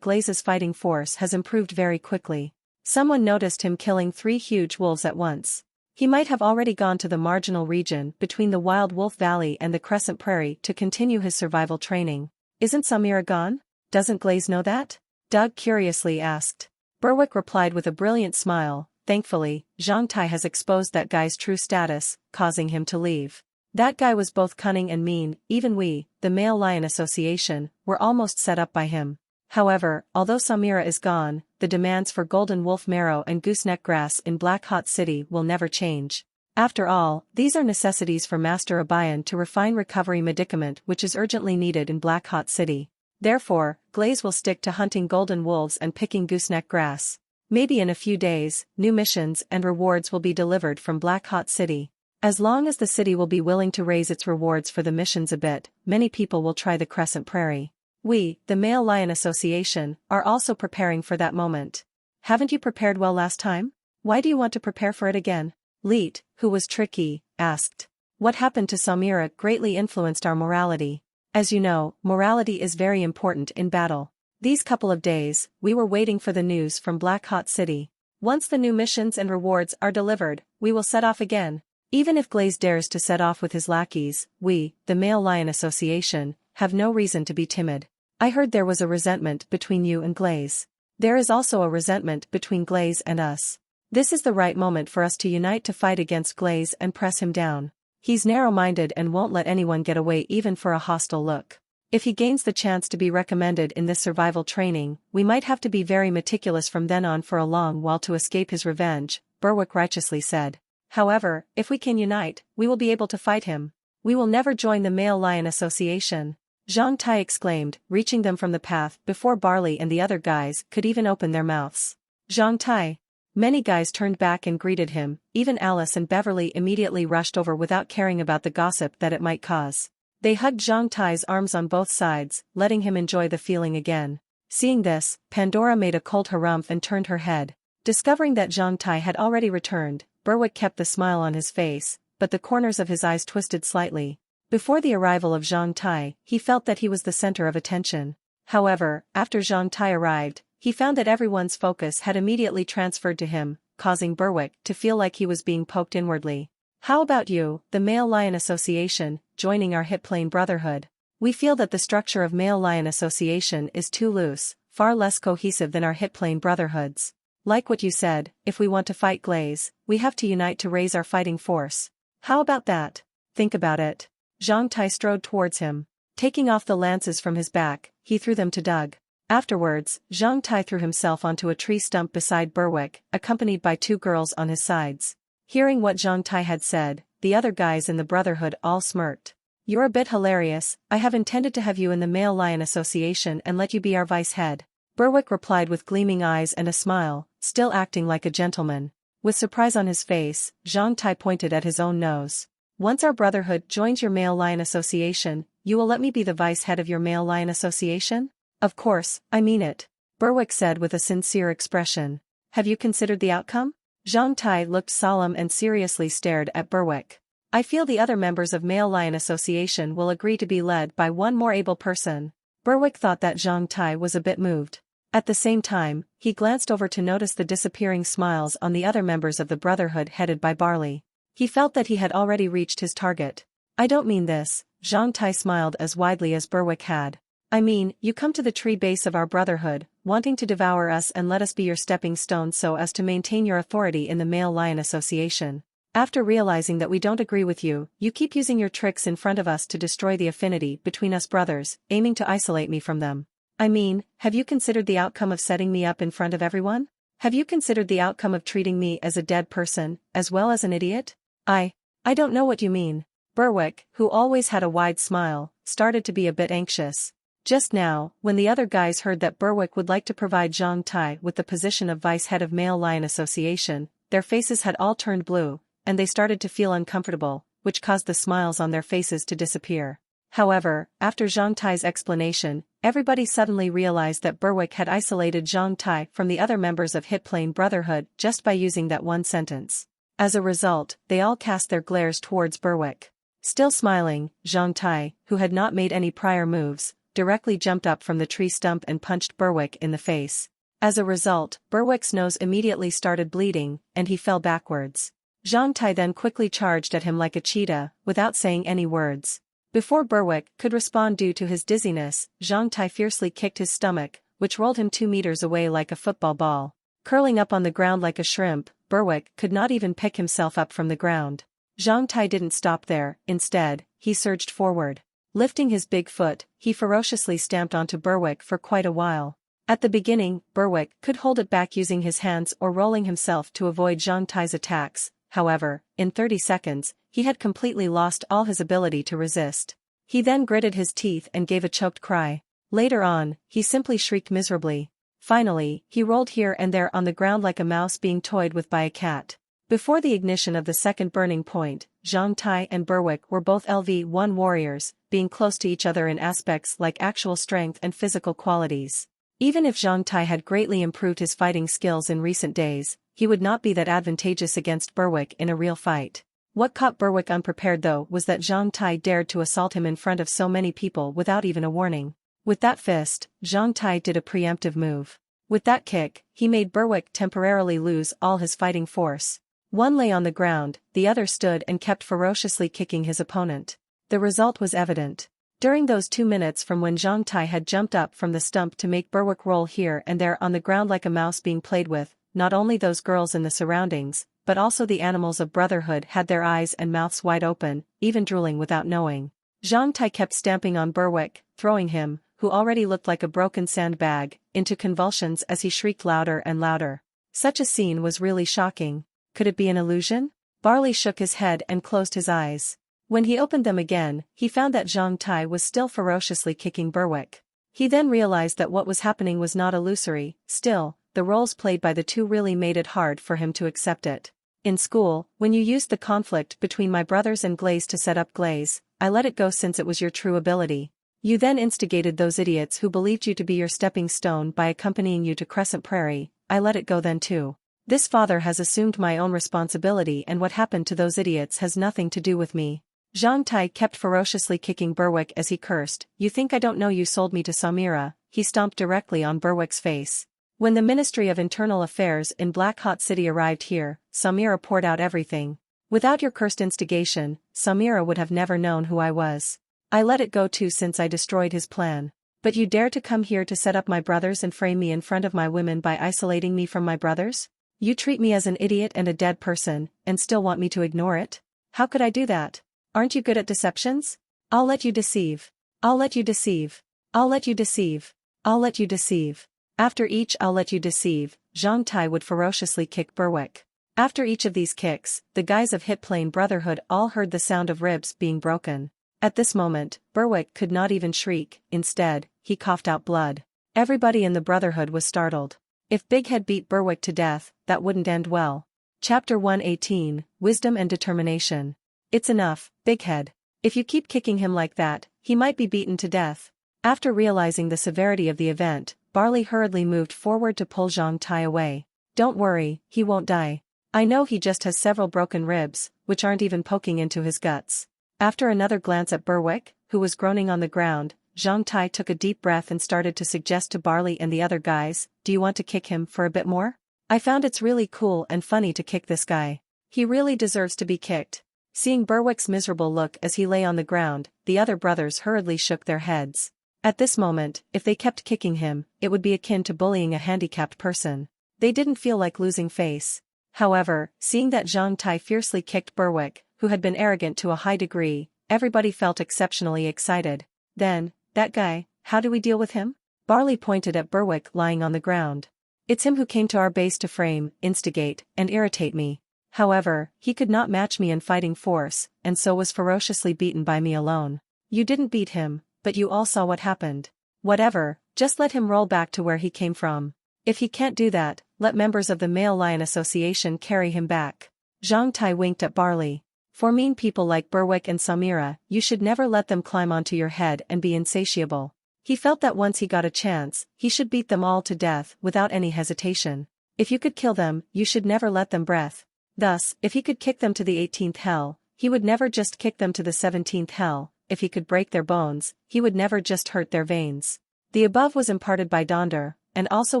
[SPEAKER 1] Glaze's fighting force has improved very quickly. Someone noticed him killing 3 huge wolves at once. He might have already gone to the marginal region between the Wild Wolf Valley and the Crescent Prairie to continue his survival training. Isn't Samira gone? Doesn't Glaze know that? Doug curiously asked. Berwick replied with a brilliant smile, thankfully, Zhang Tai has exposed that guy's true status, causing him to leave. That guy was both cunning and mean, even we, the Male Lion Association, were almost set up by him. However, although Samira is gone, the demands for golden wolf marrow and gooseneck grass in Black Hot City will never change. After all, these are necessities for Master Abayan to refine recovery medicament which is urgently needed in Black Hot City. Therefore, Glaze will stick to hunting golden wolves and picking gooseneck grass. Maybe in a few days, new missions and rewards will be delivered from Black Hot City. As long as the city will be willing to raise its rewards for the missions a bit, many people will try the Crescent Prairie. We, the Male Lion Association, are also preparing for that moment. Haven't you prepared well last time? Why do you want to prepare for it again? Leet, who was tricky, asked. What happened to Samira greatly influenced our morality. As you know, morality is very important in battle. These couple of days, we were waiting for the news from Black Hot City. Once the new missions and rewards are delivered, we will set off again. Even if Glaze dares to set off with his lackeys, we, the Male Lion Association, have no reason to be timid. I heard there was a resentment between you and Glaze. There is also a resentment between Glaze and us. This is the right moment for us to unite to fight against Glaze and press him down. He's narrow-minded and won't let anyone get away even for a hostile look. If he gains the chance to be recommended in this survival training, we might have to be very meticulous from then on for a long while to escape his revenge, Berwick righteously said. However, if we can unite, we will be able to fight him. We will never join the Male Lion Association, Zhang Tai exclaimed, reaching them from the path before Barley and the other guys could even open their mouths. Zhang Tai. Many guys turned back and greeted him, even Alice and Beverly immediately rushed over without caring about the gossip that it might cause. They hugged Zhang Tai's arms on both sides, letting him enjoy the feeling again. Seeing this, Pandora made a cold harumph and turned her head. Discovering that Zhang Tai had already returned, Berwick kept the smile on his face, but the corners of his eyes twisted slightly. Before the arrival of Zhang Tai, he felt that he was the center of attention. However, after Zhang Tai arrived, he found that everyone's focus had immediately transferred to him, causing Berwick to feel like he was being poked inwardly. How about you, the Male Lion Association, joining our Hit Plane Brotherhood? We feel that the structure of Male Lion Association is too loose, far less cohesive than our Hit Plane Brotherhoods. Like what you said, if we want to fight Glaze, we have to unite to raise our fighting force. How about that? Think about it. Zhang Tai strode towards him. Taking off the lances from his back, he threw them to Doug. Afterwards, Zhang Tai threw himself onto a tree stump beside Berwick, accompanied by two girls on his sides. Hearing what Zhang Tai had said, the other guys in the Brotherhood all smirked. You're a bit hilarious. I have intended to have you in the Male Lion Association and let you be our vice head. Berwick replied with gleaming eyes and a smile, still acting like a gentleman. With surprise on his face, Zhang Tai pointed at his own nose. Once our Brotherhood joins your Male Lion Association, you will let me be the vice head of your Male Lion Association? Of course, I mean it. Berwick said with a sincere expression. Have you considered the outcome? Zhang Tai looked solemn and seriously stared at Berwick. I feel the other members of Male Lion Association will agree to be led by one more able person. Berwick thought that Zhang Tai was a bit moved. At the same time, he glanced over to notice the disappearing smiles on the other members of the Brotherhood headed by Barley. He felt that he had already reached his target. I don't mean this, Zhang Tai smiled as widely as Berwick had. I mean, you come to the tree base of our Brotherhood, wanting to devour us and let us be your stepping stone so as to maintain your authority in the Male Lion Association. After realizing that we don't agree with you, you keep using your tricks in front of us to destroy the affinity between us brothers, aiming to isolate me from them. I mean, have you considered the outcome of setting me up in front of everyone? Have you considered the outcome of treating me as a dead person, as well as an idiot? I don't know what you mean. Berwick, who always had a wide smile, started to be a bit anxious. Just now, when the other guys heard that Berwick would like to provide Zhang Tai with the position of vice head of Male Lion Association, their faces had all turned blue, and they started to feel uncomfortable, which caused the smiles on their faces to disappear. However, after Zhang Tai's explanation, everybody suddenly realized that Berwick had isolated Zhang Tai from the other members of Hit Plane Brotherhood just by using that one sentence. As a result, they all cast their glares towards Berwick. Still smiling, Zhang Tai, who had not made any prior moves, directly jumped up from the tree stump and punched Berwick in the face. As a result, Berwick's nose immediately started bleeding, and he fell backwards. Zhang Tai then quickly charged at him like a cheetah, without saying any words. Before Berwick could respond due to his dizziness, Zhang Tai fiercely kicked his stomach, which rolled him 2 meters away like a football ball. Curling up on the ground like a shrimp, Berwick could not even pick himself up from the ground. Zhang Tai didn't stop there, instead, he surged forward. Lifting his big foot, he ferociously stamped onto Berwick for quite a while. At the beginning, Berwick could hold it back using his hands or rolling himself to avoid Zhang Tai's attacks. However, in 30 seconds, he had completely lost all his ability to resist. He then gritted his teeth and gave a choked cry. Later on, he simply shrieked miserably. Finally, he rolled here and there on the ground like a mouse being toyed with by a cat. Before the ignition of the second burning point, Zhang Tai and Berwick were both LV-1 warriors, being close to each other in aspects like actual strength and physical qualities. Even if Zhang Tai had greatly improved his fighting skills in recent days, he would not be that advantageous against Berwick in a real fight. What caught Berwick unprepared though was that Zhang Tai dared to assault him in front of so many people without even a warning. With that fist, Zhang Tai did a preemptive move. With that kick, he made Berwick temporarily lose all his fighting force. One lay on the ground, the other stood and kept ferociously kicking his opponent. The result was evident. During those 2 minutes from when Zhang Tai had jumped up from the stump to make Berwick roll here and there on the ground like a mouse being played with, not only those girls in the surroundings, but also the animals of Brotherhood had their eyes and mouths wide open, even drooling without knowing. Zhang Tai kept stamping on Berwick, throwing him, who already looked like a broken sandbag, into convulsions as he shrieked louder and louder. Such a scene was really shocking. Could it be an illusion? Barley shook his head and closed his eyes. When he opened them again, he found that Zhang Tai was still ferociously kicking Berwick. He then realized that what was happening was not illusory. Still, the roles played by the two really made it hard for him to accept it. In school, when you used the conflict between my brothers and Glaze to set up Glaze, I let it go since it was your true ability. You then instigated those idiots who believed you to be your stepping stone by accompanying you to Crescent Prairie. I let it go then too. This father has assumed my own responsibility, and what happened to those idiots has nothing to do with me. Zhang Tai kept ferociously kicking Berwick as he cursed. You think I don't know you sold me to Samira? He stomped directly on Berwick's face. When the Ministry of Internal Affairs in Black Hot City arrived here, Samira poured out everything. Without your cursed instigation, Samira would have never known who I was. I let it go too since I destroyed his plan. But you dare to come here to set up my brothers and frame me in front of my women by isolating me from my brothers? You treat me as an idiot and a dead person, and still want me to ignore it? How could I do that? Aren't you good at deceptions? I'll let you deceive. I'll let you deceive. I'll let you deceive. I'll let you deceive. After each I'll let you deceive, Zhang Tai would ferociously kick Berwick. After each of these kicks, the guys of Hit Plane Brotherhood all heard the sound of ribs being broken. At this moment, Berwick could not even shriek. Instead, he coughed out blood. Everybody in the Brotherhood was startled. If Big Head beat Berwick to death, that wouldn't end well. Chapter 118, Wisdom and Determination. It's enough, Big Head. If you keep kicking him like that, he might be beaten to death. After realizing the severity of the event, Barley hurriedly moved forward to pull Zhang Tai away. Don't worry, he won't die. I know he just has several broken ribs, which aren't even poking into his guts. After another glance at Berwick, who was groaning on the ground, Zhang Tai took a deep breath and started to suggest to Barley and the other guys, do you want to kick him for a bit more? I found it's really cool and funny to kick this guy. He really deserves to be kicked. Seeing Berwick's miserable look as he lay on the ground, the other brothers hurriedly shook their heads. At this moment, if they kept kicking him, it would be akin to bullying a handicapped person. They didn't feel like losing face. However, seeing that Zhang Tai fiercely kicked Berwick, who had been arrogant to a high degree, everybody felt exceptionally excited. Then, that guy, how do we deal with him? Barley pointed at Berwick lying on the ground. It's him who came to our base to frame, instigate, and irritate me. However, he could not match me in fighting force, and so was ferociously beaten by me alone. You didn't beat him, but you all saw what happened. Whatever, just let him roll back to where he came from. If he can't do that, let members of the Male Lion Association carry him back. Zhang Tai winked at Barley. For mean people like Berwick and Samira, you should never let them climb onto your head and be insatiable. He felt that once he got a chance, he should beat them all to death without any hesitation. If you could kill them, you should never let them breath. Thus, if he could kick them to the 18th hell, he would never just kick them to the 17th hell. If he could break their bones, he would never just hurt their veins. The above was imparted by Donder, and also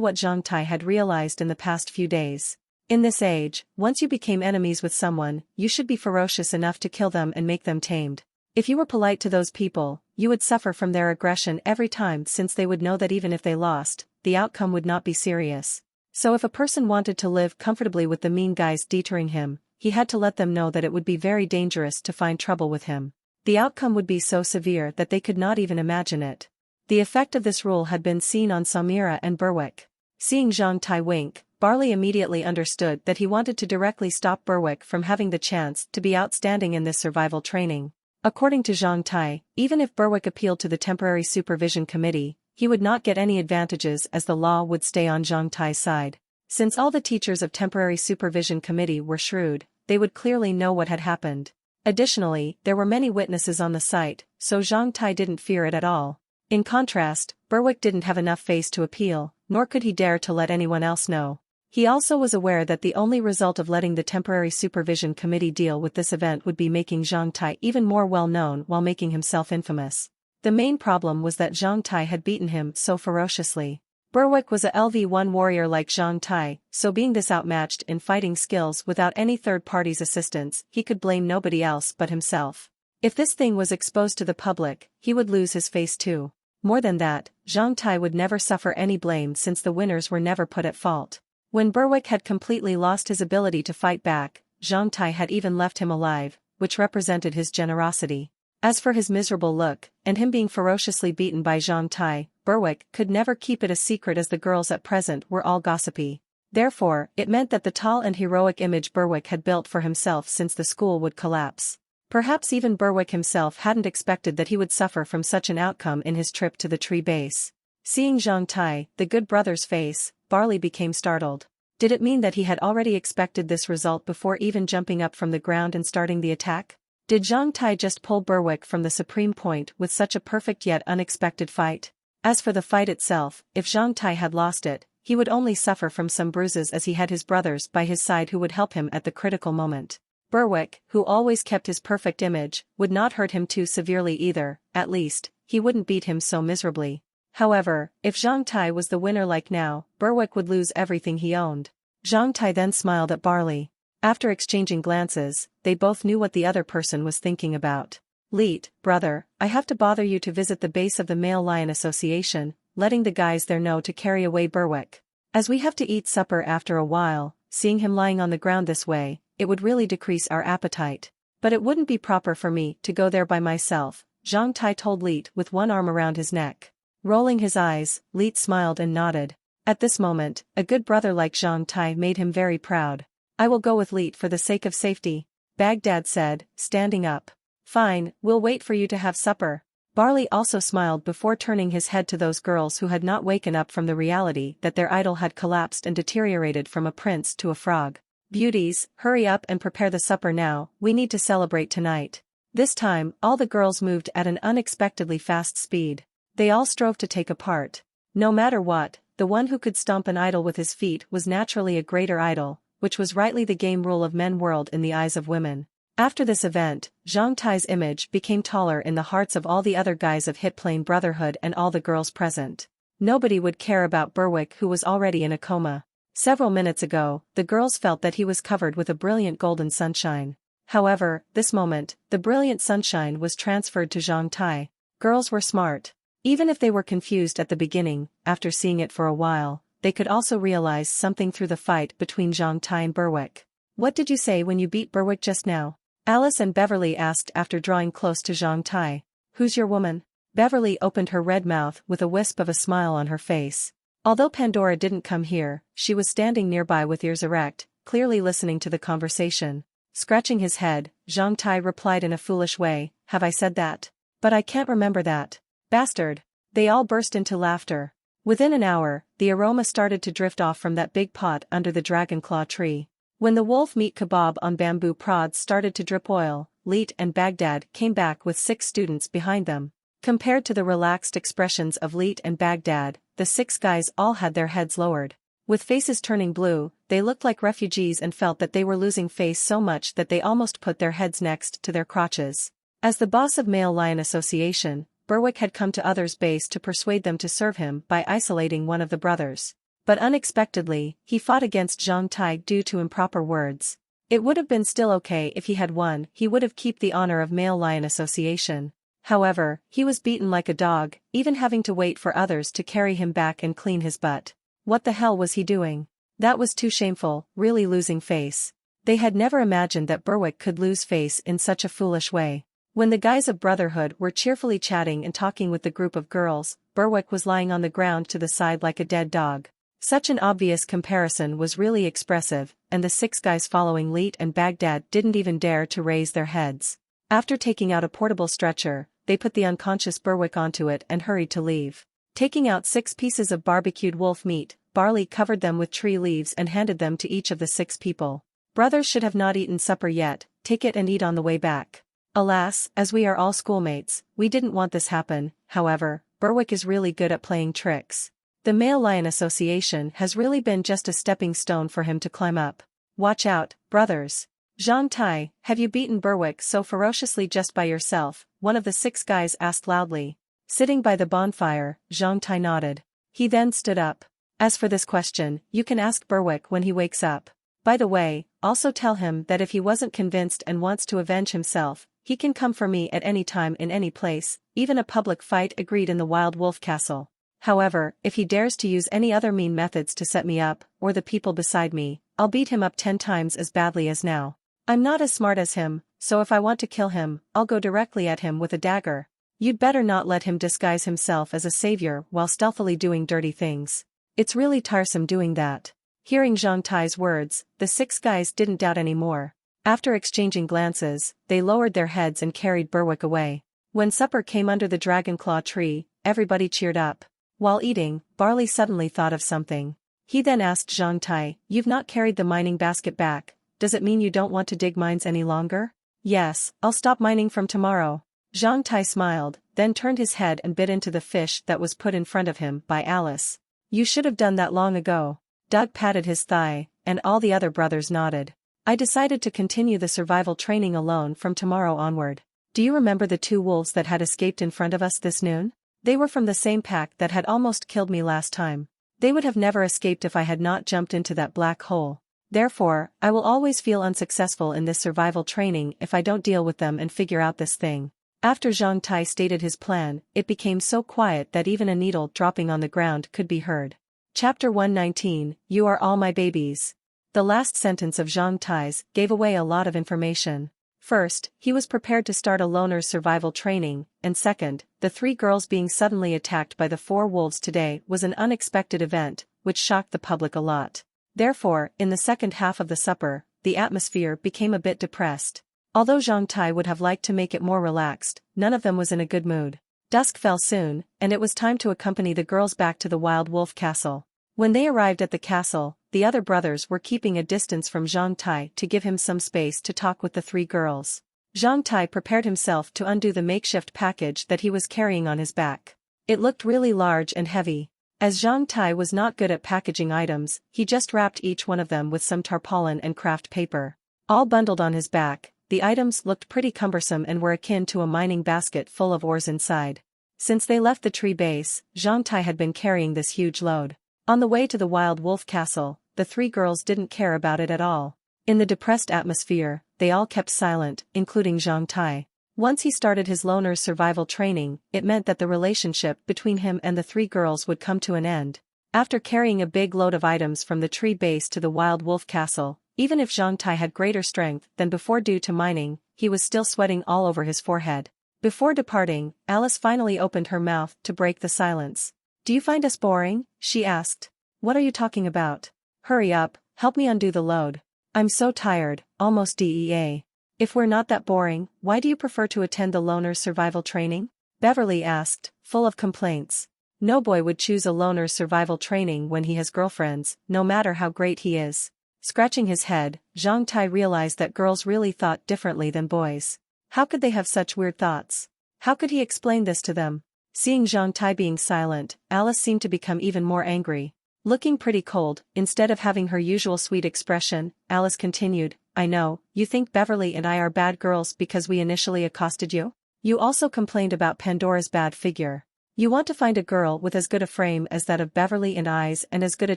[SPEAKER 1] what Zhang Tai had realized in the past few days. In this age, once you became enemies with someone, you should be ferocious enough to kill them and make them tamed. If you were polite to those people, you would suffer from their aggression every time, since they would know that even if they lost, the outcome would not be serious. So if a person wanted to live comfortably with the mean guys deterring him, he had to let them know that it would be very dangerous to find trouble with him. The outcome would be so severe that they could not even imagine it. The effect of this rule had been seen on Samira and Berwick. Seeing Zhang Tai wink, Barley immediately understood that he wanted to directly stop Berwick from having the chance to be outstanding in this survival training. According to Zhang Tai, even if Berwick appealed to the Temporary Supervision Committee, he would not get any advantages as the law would stay on Zhang Tai's side. Since all the teachers of Temporary Supervision Committee were shrewd, they would clearly know what had happened. Additionally, there were many witnesses on the site, so Zhang Tai didn't fear it at all. In contrast, Berwick didn't have enough face to appeal, nor could he dare to let anyone else know. He also was aware that the only result of letting the Temporary Supervision Committee deal with this event would be making Zhang Tai even more well-known while making himself infamous. The main problem was that Zhang Tai had beaten him so ferociously. Berwick was a LV1 warrior like Zhang Tai, so being this outmatched in fighting skills without any third party's assistance, he could blame nobody else but himself. If this thing was exposed to the public, he would lose his face too. More than that, Zhang Tai would never suffer any blame since the winners were never put at fault. When Berwick had completely lost his ability to fight back, Zhang Tai had even left him alive, which represented his generosity. As for his miserable look, and him being ferociously beaten by Zhang Tai, Berwick could never keep it a secret as the girls at present were all gossipy. Therefore, it meant that the tall and heroic image Berwick had built for himself since the school would collapse. Perhaps even Berwick himself hadn't expected that he would suffer from such an outcome in his trip to the tree base. Seeing Zhang Tai, the good brother's face, Barley became startled. Did it mean that he had already expected this result before even jumping up from the ground and starting the attack? Did Zhang Tai just pull Berwick from the supreme point with such a perfect yet unexpected fight? As for the fight itself, if Zhang Tai had lost it, he would only suffer from some bruises as he had his brothers by his side who would help him at the critical moment. Berwick, who always kept his perfect image, would not hurt him too severely either, at least, he wouldn't beat him so miserably. However, if Zhang Tai was the winner like now, Berwick would lose everything he owned. Zhang Tai then smiled at Barley. After exchanging glances, they both knew what the other person was thinking about. Leet, brother, I have to bother you to visit the base of the Male Lion Association, letting the guys there know to carry away Berwick. As we have to eat supper after a while, seeing him lying on the ground this way, it would really decrease our appetite. But it wouldn't be proper for me to go there by myself, Zhang Tai told Leet with one arm around his neck. Rolling his eyes, Leet smiled and nodded. At this moment, a good brother like Zhang Tai made him very proud. I will go with Leet for the sake of safety, Baghdad said, standing up. Fine, we'll wait for you to have supper. Barley also smiled before turning his head to those girls who had not waken up from the reality that their idol had collapsed and deteriorated from a prince to a frog. Beauties, hurry up and prepare the supper now, we need to celebrate tonight. This time, all the girls moved at an unexpectedly fast speed. They all strove to take a part. No matter what, the one who could stomp an idol with his feet was naturally a greater idol, which was rightly the game rule of men world in the eyes of women. After this event, Zhang Tai's image became taller in the hearts of all the other guys of Hit Plane Brotherhood and all the girls present. Nobody would care about Berwick, who was already in a coma. Several minutes ago, the girls felt that he was covered with a brilliant golden sunshine. However, this moment, the brilliant sunshine was transferred to Zhang Tai. Girls were smart. Even if they were confused at the beginning, after seeing it for a while, they could also realize something through the fight between Zhang Tai and Berwick. What did you say when you beat Berwick just now? Alice and Beverly asked after drawing close to Zhang Tai. Who's your woman? Beverly opened her red mouth with a wisp of a smile on her face. Although Pandora didn't come here, she was standing nearby with ears erect, clearly listening to the conversation. Scratching his head, Zhang Tai replied in a foolish way, have I said that? But I can't remember that. Bastard! They all burst into laughter. Within an hour, the aroma started to drift off from that big pot under the dragon claw tree. When the wolf meat kebab on bamboo prods started to drip oil, Leet and Baghdad came back with 6 students behind them. Compared to the relaxed expressions of Leet and Baghdad, the 6 guys all had their heads lowered. With faces turning blue, they looked like refugees and felt that they were losing face so much that they almost put their heads next to their crotches. As the boss of Male Lion Association, Berwick had come to others' base to persuade them to serve him by isolating one of the brothers. But unexpectedly, he fought against Zhang Tai due to improper words. It would have been still okay if he had won, he would have kept the honor of Male Lion Association. However, he was beaten like a dog, even having to wait for others to carry him back and clean his butt. What the hell was he doing? That was too shameful, really losing face. They had never imagined that Berwick could lose face in such a foolish way. When the guys of Brotherhood were cheerfully chatting and talking with the group of girls, Berwick was lying on the ground to the side like a dead dog. Such an obvious comparison was really expressive, and the 6 guys following Leet and Baghdad didn't even dare to raise their heads. After taking out a portable stretcher, they put the unconscious Berwick onto it and hurried to leave. Taking out 6 pieces of barbecued wolf meat, Barley covered them with tree leaves and handed them to each of the 6 people. Brothers should have not eaten supper yet, take it and eat on the way back. Alas, as we are all schoolmates, we didn't want this happen. However, Berwick is really good at playing tricks. The Male Lion Association has really been just a stepping stone for him to climb up. Watch out, brothers. Jean Tai, have you beaten Berwick so ferociously just by yourself? One of the 6 guys asked loudly. Sitting by the bonfire, Jean Tai nodded. He then stood up. As for this question, you can ask Berwick when he wakes up. By the way, also tell him that if he wasn't convinced and wants to avenge himself, he can come for me at any time in any place, even a public fight agreed in the Wild Wolf Castle. However, if he dares to use any other mean methods to set me up, or the people beside me, I'll beat him up 10 times as badly as now. I'm not as smart as him, so if I want to kill him, I'll go directly at him with a dagger. You'd better not let him disguise himself as a savior while stealthily doing dirty things. It's really tiresome doing that. Hearing Jean Tai's words, the 6 guys didn't doubt anymore. After exchanging glances, they lowered their heads and carried Berwick away. When supper came under the dragon-claw tree, everybody cheered up. While eating, Barley suddenly thought of something. He then asked Jean Tai, "You've not carried the mining basket back, does it mean you don't want to dig mines any longer?" "Yes, I'll stop mining from tomorrow." Jean Tai smiled, then turned his head and bit into the fish that was put in front of him by Alice. "You should have done that long ago." Doug patted his thigh, and all the other brothers nodded. "I decided to continue the survival training alone from tomorrow onward. Do you remember the 2 wolves that had escaped in front of us this noon? They were from the same pack that had almost killed me last time. They would have never escaped if I had not jumped into that black hole. Therefore, I will always feel unsuccessful in this survival training if I don't deal with them and figure out this thing." After Jean Tai stated his plan, it became so quiet that even a needle dropping on the ground could be heard. Chapter 119, You Are All My Babies. The last sentence of Jean Tai's gave away a lot of information. First, he was prepared to start a loner's survival training, and second, the 3 girls being suddenly attacked by the 4 wolves today was an unexpected event, which shocked the public a lot. Therefore, in the second half of the supper, the atmosphere became a bit depressed. Although Jean Tai would have liked to make it more relaxed, none of them was in a good mood. Dusk fell soon, and it was time to accompany the girls back to the Wild Wolf Castle. When they arrived at the castle, the other brothers were keeping a distance from Jean Tai to give him some space to talk with the 3 girls. Jean Tai prepared himself to undo the makeshift package that he was carrying on his back. It looked really large and heavy. As Jean Tai was not good at packaging items, he just wrapped each one of them with some tarpaulin and craft paper. All bundled on his back, the items looked pretty cumbersome and were akin to a mining basket full of ores inside. Since they left the tree base, Jean Tai had been carrying this huge load. On the way to the Wild Wolf Castle, the 3 girls didn't care about it at all. In the depressed atmosphere, they all kept silent, including Jean Tai. Once he started his loner's survival training, it meant that the relationship between him and the 3 girls would come to an end. After carrying a big load of items from the tree base to the Wild Wolf Castle, even if Jean Tai had greater strength than before due to mining, he was still sweating all over his forehead. Before departing, Alice finally opened her mouth to break the silence. "Do you find us boring?" she asked. "What are you talking about? Hurry up, help me undo the load. I'm so tired, almost DEA. If we're not that boring, why do you prefer to attend the loner's survival training?" Beverly asked, full of complaints. No boy would choose a loner's survival training when he has girlfriends, no matter how great he is. Scratching his head, Jean Tai realized that girls really thought differently than boys. How could they have such weird thoughts? How could he explain this to them? Seeing Jean Tai being silent, Alice seemed to become even more angry. Looking pretty cold, instead of having her usual sweet expression, Alice continued, "I know, you think Beverly and I are bad girls because we initially accosted you? You also complained about Pandora's bad figure. You want to find a girl with as good a frame as that of Beverly and eyes and as good a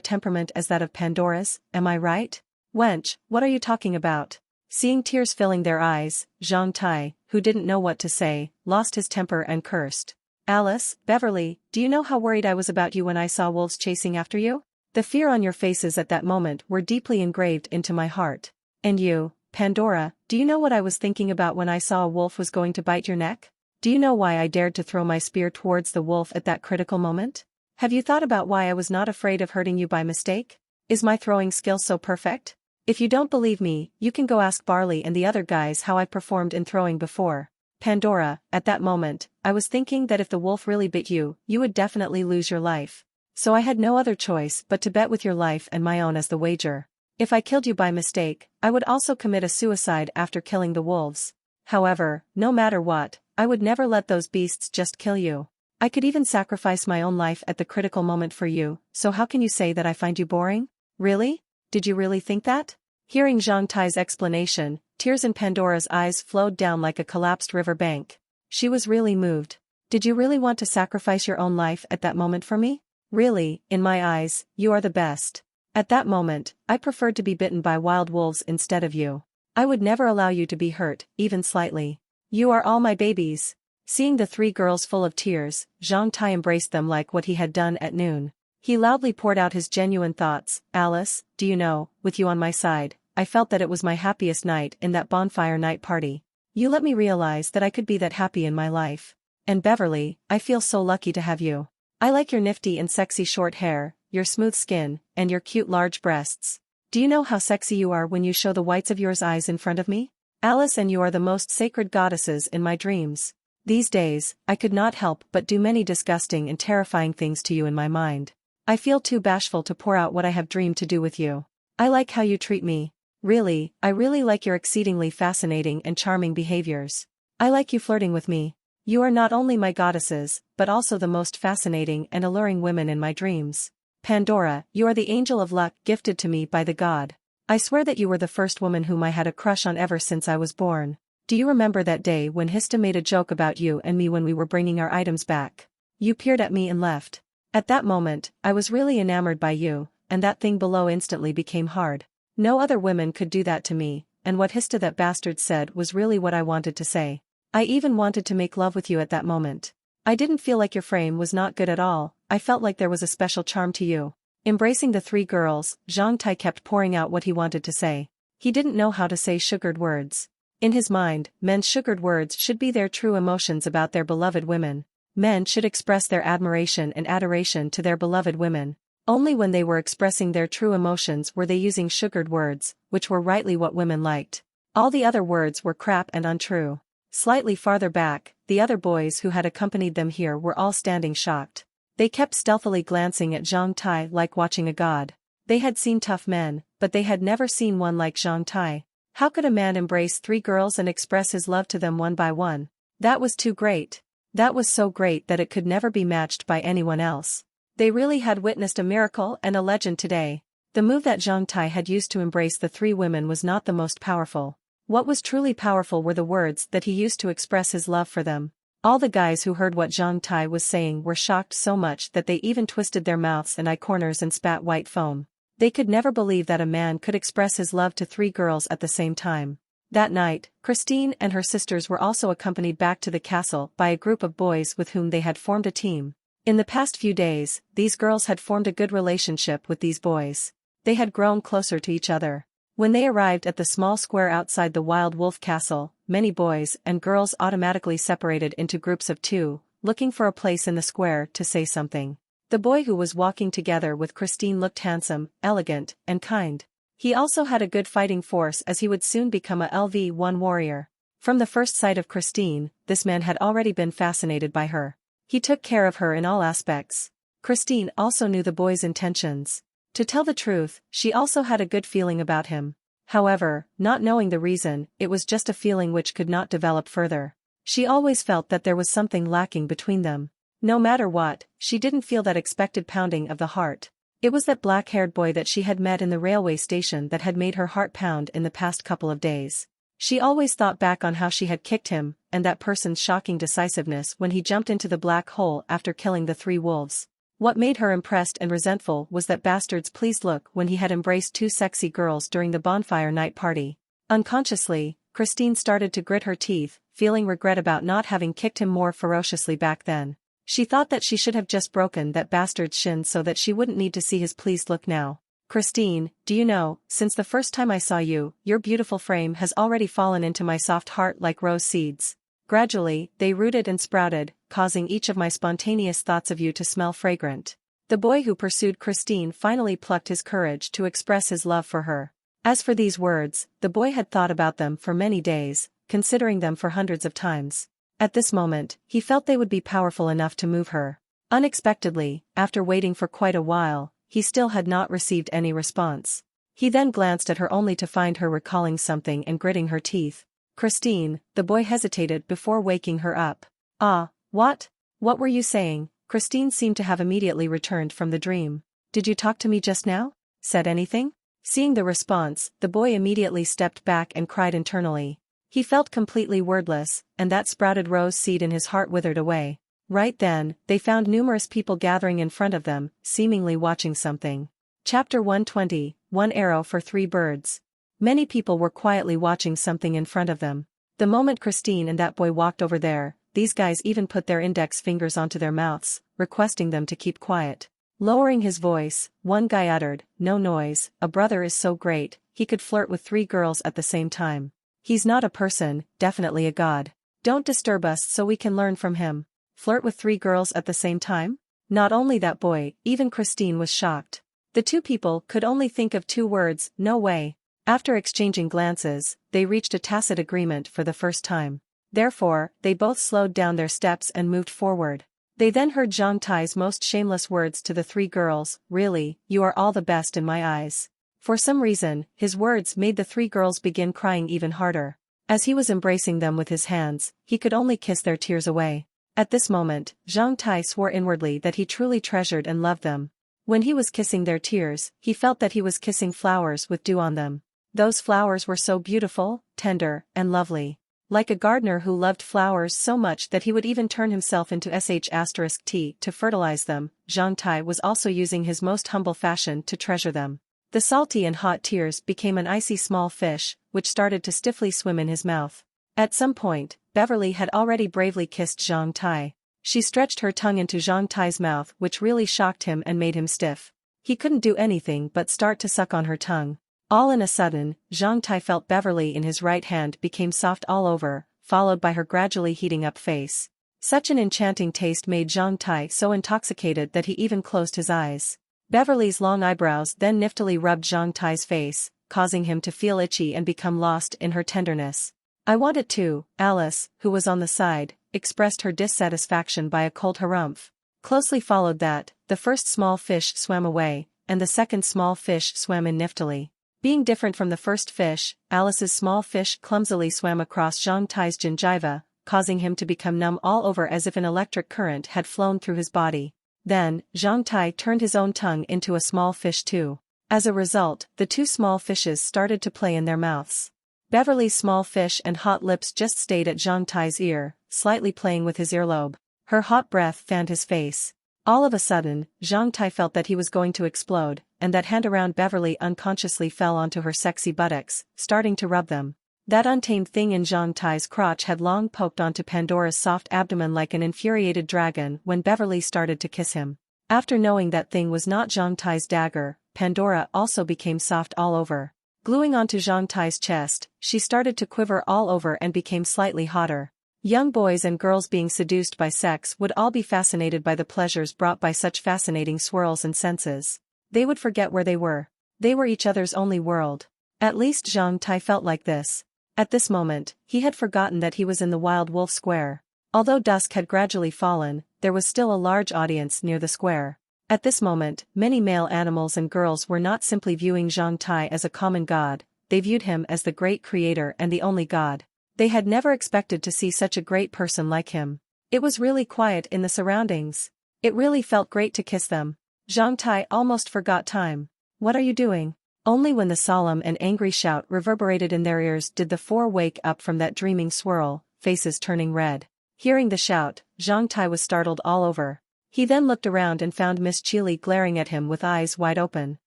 [SPEAKER 1] temperament as that of Pandora's, am I right? Wench, what are you talking about?" Seeing tears filling their eyes, Jean Tai, who didn't know what to say, lost his temper and cursed. "Alice, Beverly, do you know how worried I was about you when I saw wolves chasing after you? The fear on your faces at that moment were deeply engraved into my heart. And you, Pandora, do you know what I was thinking about when I saw a wolf was going to bite your neck? Do you know why I dared to throw my spear towards the wolf at that critical moment? Have you thought about why I was not afraid of hurting you by mistake? Is my throwing skill so perfect? If you don't believe me, you can go ask Barley and the other guys how I performed in throwing before. Pandora, at that moment, I was thinking that if the wolf really bit you, you would definitely lose your life. So I had no other choice but to bet with your life and my own as the wager. If I killed you by mistake, I would also commit a suicide after killing the wolves. However, no matter what, I would never let those beasts just kill you. I could even sacrifice my own life at the critical moment for you, so how can you say that I find you boring? Really? Did you really think that? Hearing Zhang Tai's explanation, tears in Pandora's eyes flowed down like a collapsed river bank. She was really moved. Did you really want to sacrifice your own life at that moment for me? Really, in my eyes, you are the best. At that moment, I preferred to be bitten by wild wolves instead of you. I would never allow you to be hurt, even slightly. You are all my babies. Seeing the three girls full of tears, Zhang Tai embraced them like what he had done at noon. He loudly poured out his genuine thoughts. Alice, do you know, with you on my side, I felt that it was my happiest night in that bonfire night party. You let me realize that I could be that happy in my life. And Beverly, I feel so lucky to have you. I like your nifty and sexy short hair, your smooth skin, and your cute large breasts. Do you know how sexy you are when you show the whites of your eyes in front of me? Alice, and you are the most sacred goddesses in my dreams. These days, I could not help but do many disgusting and terrifying things to you in my mind. I feel too bashful to pour out what I have dreamed to do with you. I like how you treat me. Really, I really like your exceedingly fascinating and charming behaviors. I like you flirting with me. You are not only my goddesses, but also the most fascinating and alluring women in my dreams. Pandora, you are the angel of luck gifted to me by the god. I swear that you were the first woman whom I had a crush on ever since I was born. Do you remember that day when Hista made a joke about you and me when we were bringing our items back? You peered at me and left. At that moment, I was really enamored by you, and that thing below instantly became hard. No other women could do that to me, and what Hista that bastard said was really what I wanted to say. I even wanted to make love with you at that moment. I didn't feel like your frame was not good at all, I felt like there was a special charm to you. Embracing the three girls, Zhang Tai kept pouring out what he wanted to say. He didn't know how to say sugared words. In his mind, men's sugared words should be their true emotions about their beloved women. Men should express their admiration and adoration to their beloved women. Only when they were expressing their true emotions were they using sugared words, which were rightly what women liked. All the other words were crap and untrue. Slightly farther back, the other boys who had accompanied them here were all standing shocked. They kept stealthily glancing at Zhang Tai like watching a god. They had seen tough men, but they had never seen one like Zhang Tai. How could a man embrace three girls and express his love to them one by one? That was too great. That was so great that it could never be matched by anyone else. They really had witnessed a miracle and a legend today. The move that Zhang Tai had used to embrace the three women was not the most powerful. What was truly powerful were the words that he used to express his love for them. All the guys who heard what Zhang Tai was saying were shocked so much that they even twisted their mouths and eye corners and spat white foam. They could never believe that a man could express his love to three girls at the same time. That night, Christine and her sisters were also accompanied back to the castle by a group of boys with whom they had formed a team. In the past few days, these girls had formed a good relationship with these boys. They had grown closer to each other. When they arrived at the small square outside the Wild Wolf Castle, many boys and girls automatically separated into groups of two, looking for a place in the square to say something. The boy who was walking together with Christine looked handsome, elegant, and kind. He also had a good fighting force as he would soon become a LV1 warrior. From the first sight of Christine, this man had already been fascinated by her. He took care of her in all aspects. Christine also knew the boy's intentions. To tell the truth, she also had a good feeling about him. However, not knowing the reason, it was just a feeling which could not develop further. She always felt that there was something lacking between them. No matter what, she didn't feel that expected pounding of the heart. It was that black-haired boy that she had met in the railway station that had made her heart pound in the past couple of days. She always thought back on how she had kicked him, and that person's shocking decisiveness when he jumped into the black hole after killing the three wolves. What made her impressed and resentful was that bastard's pleased look when he had embraced two sexy girls during the bonfire night party. Unconsciously, Christine started to grit her teeth, feeling regret about not having kicked him more ferociously back then. She thought that she should have just broken that bastard's shin so that she wouldn't need to see his pleased look now. Christine, do you know, since the first time I saw you, your beautiful frame has already fallen into my soft heart like rose seeds. Gradually, they rooted and sprouted, causing each of my spontaneous thoughts of you to smell fragrant. The boy who pursued Christine finally plucked his courage to express his love for her. As for these words, the boy had thought about them for many days, considering them for hundreds of times. At this moment, he felt they would be powerful enough to move her. Unexpectedly, after waiting for quite a while, he still had not received any response. He then glanced at her only to find her recalling something and gritting her teeth. Christine, the boy hesitated before waking her up. Ah, what? What were you saying? Christine seemed to have immediately returned from the dream. Did you talk to me just now? Said anything? Seeing the response, the boy immediately stepped back and cried internally. He felt completely wordless, and that sprouted rose seed in his heart withered away. Right then, they found numerous people gathering in front of them, seemingly watching something. Chapter 120, One Arrow for Three Birds. Many people were quietly watching something in front of them. The moment Christine and that boy walked over there, these guys even put their index fingers onto their mouths, requesting them to keep quiet. Lowering his voice, one guy uttered, "No noise, a brother is so great, he could flirt with 3 girls at the same time. He's not a person, definitely a god. Don't disturb us so we can learn from him." Flirt with 3 girls at the same time? Not only that boy, even Christine was shocked. The two people could only think of 2 words, no way. After exchanging glances, they reached a tacit agreement for the first time. Therefore, they both slowed down their steps and moved forward. They then heard Zhang Tai's most shameless words to the 3 girls, "Really, you are all the best in my eyes." For some reason, his words made the 3 girls begin crying even harder. As he was embracing them with his hands, he could only kiss their tears away. At this moment, Zhang Tai swore inwardly that he truly treasured and loved them. When he was kissing their tears, he felt that he was kissing flowers with dew on them. Those flowers were so beautiful, tender, and lovely. Like a gardener who loved flowers so much that he would even turn himself into sh*t to fertilize them, Zhang Tai was also using his most humble fashion to treasure them. The salty and hot tears became an icy small fish, which started to stiffly swim in his mouth. At some point, Beverly had already bravely kissed Zhang Tai. She stretched her tongue into Zhang Tai's mouth, which really shocked him and made him stiff. He couldn't do anything but start to suck on her tongue. All in a sudden, Zhang Tai felt Beverly in his right hand became soft all over, followed by her gradually heating up face. Such an enchanting taste made Zhang Tai so intoxicated that he even closed his eyes. Beverly's long eyebrows then niftily rubbed Zhang Tai's face, causing him to feel itchy and become lost in her tenderness. "I want it too," Alice, who was on the side, expressed her dissatisfaction by a cold harumph. Closely followed that, the first small fish swam away, and the second small fish swam in niftily. Being different from the first fish, Alice's small fish clumsily swam across Zhang Tai's gingiva, causing him to become numb all over as if an electric current had flown through his body. Then, Zhang Tai turned his own tongue into a small fish too. As a result, the 2 small fishes started to play in their mouths. Beverly's small fish and hot lips just stayed at Zhang Tai's ear, slightly playing with his earlobe. Her hot breath fanned his face. All of a sudden, Zhang Tai felt that he was going to explode, and that hand around Beverly unconsciously fell onto her sexy buttocks, starting to rub them. That untamed thing in Zhang Tai's crotch had long poked onto Pandora's soft abdomen like an infuriated dragon when Beverly started to kiss him. After knowing that thing was not Zhang Tai's dagger, Pandora also became soft all over. Gluing onto Zhang Tai's chest, she started to quiver all over and became slightly hotter. Young boys and girls being seduced by sex would all be fascinated by the pleasures brought by such fascinating swirls and senses. They would forget where they were. They were each other's only world. At least Zhang Tai felt like this. At this moment, he had forgotten that he was in the Wild Wolf Square. Although dusk had gradually fallen, there was still a large audience near the square. At this moment, many male animals and girls were not simply viewing Zhang Tai as a common god, they viewed him as the great creator and the only god. They had never expected to see such a great person like him. It was really quiet in the surroundings. It really felt great to kiss them. Zhang Tai almost forgot time. "What are you doing?" Only when the solemn and angry shout reverberated in their ears did the 4 wake up from that dreaming swirl, faces turning red. Hearing the shout, Zhang Tai was startled all over. He then looked around and found Miss Chili glaring at him with eyes wide open.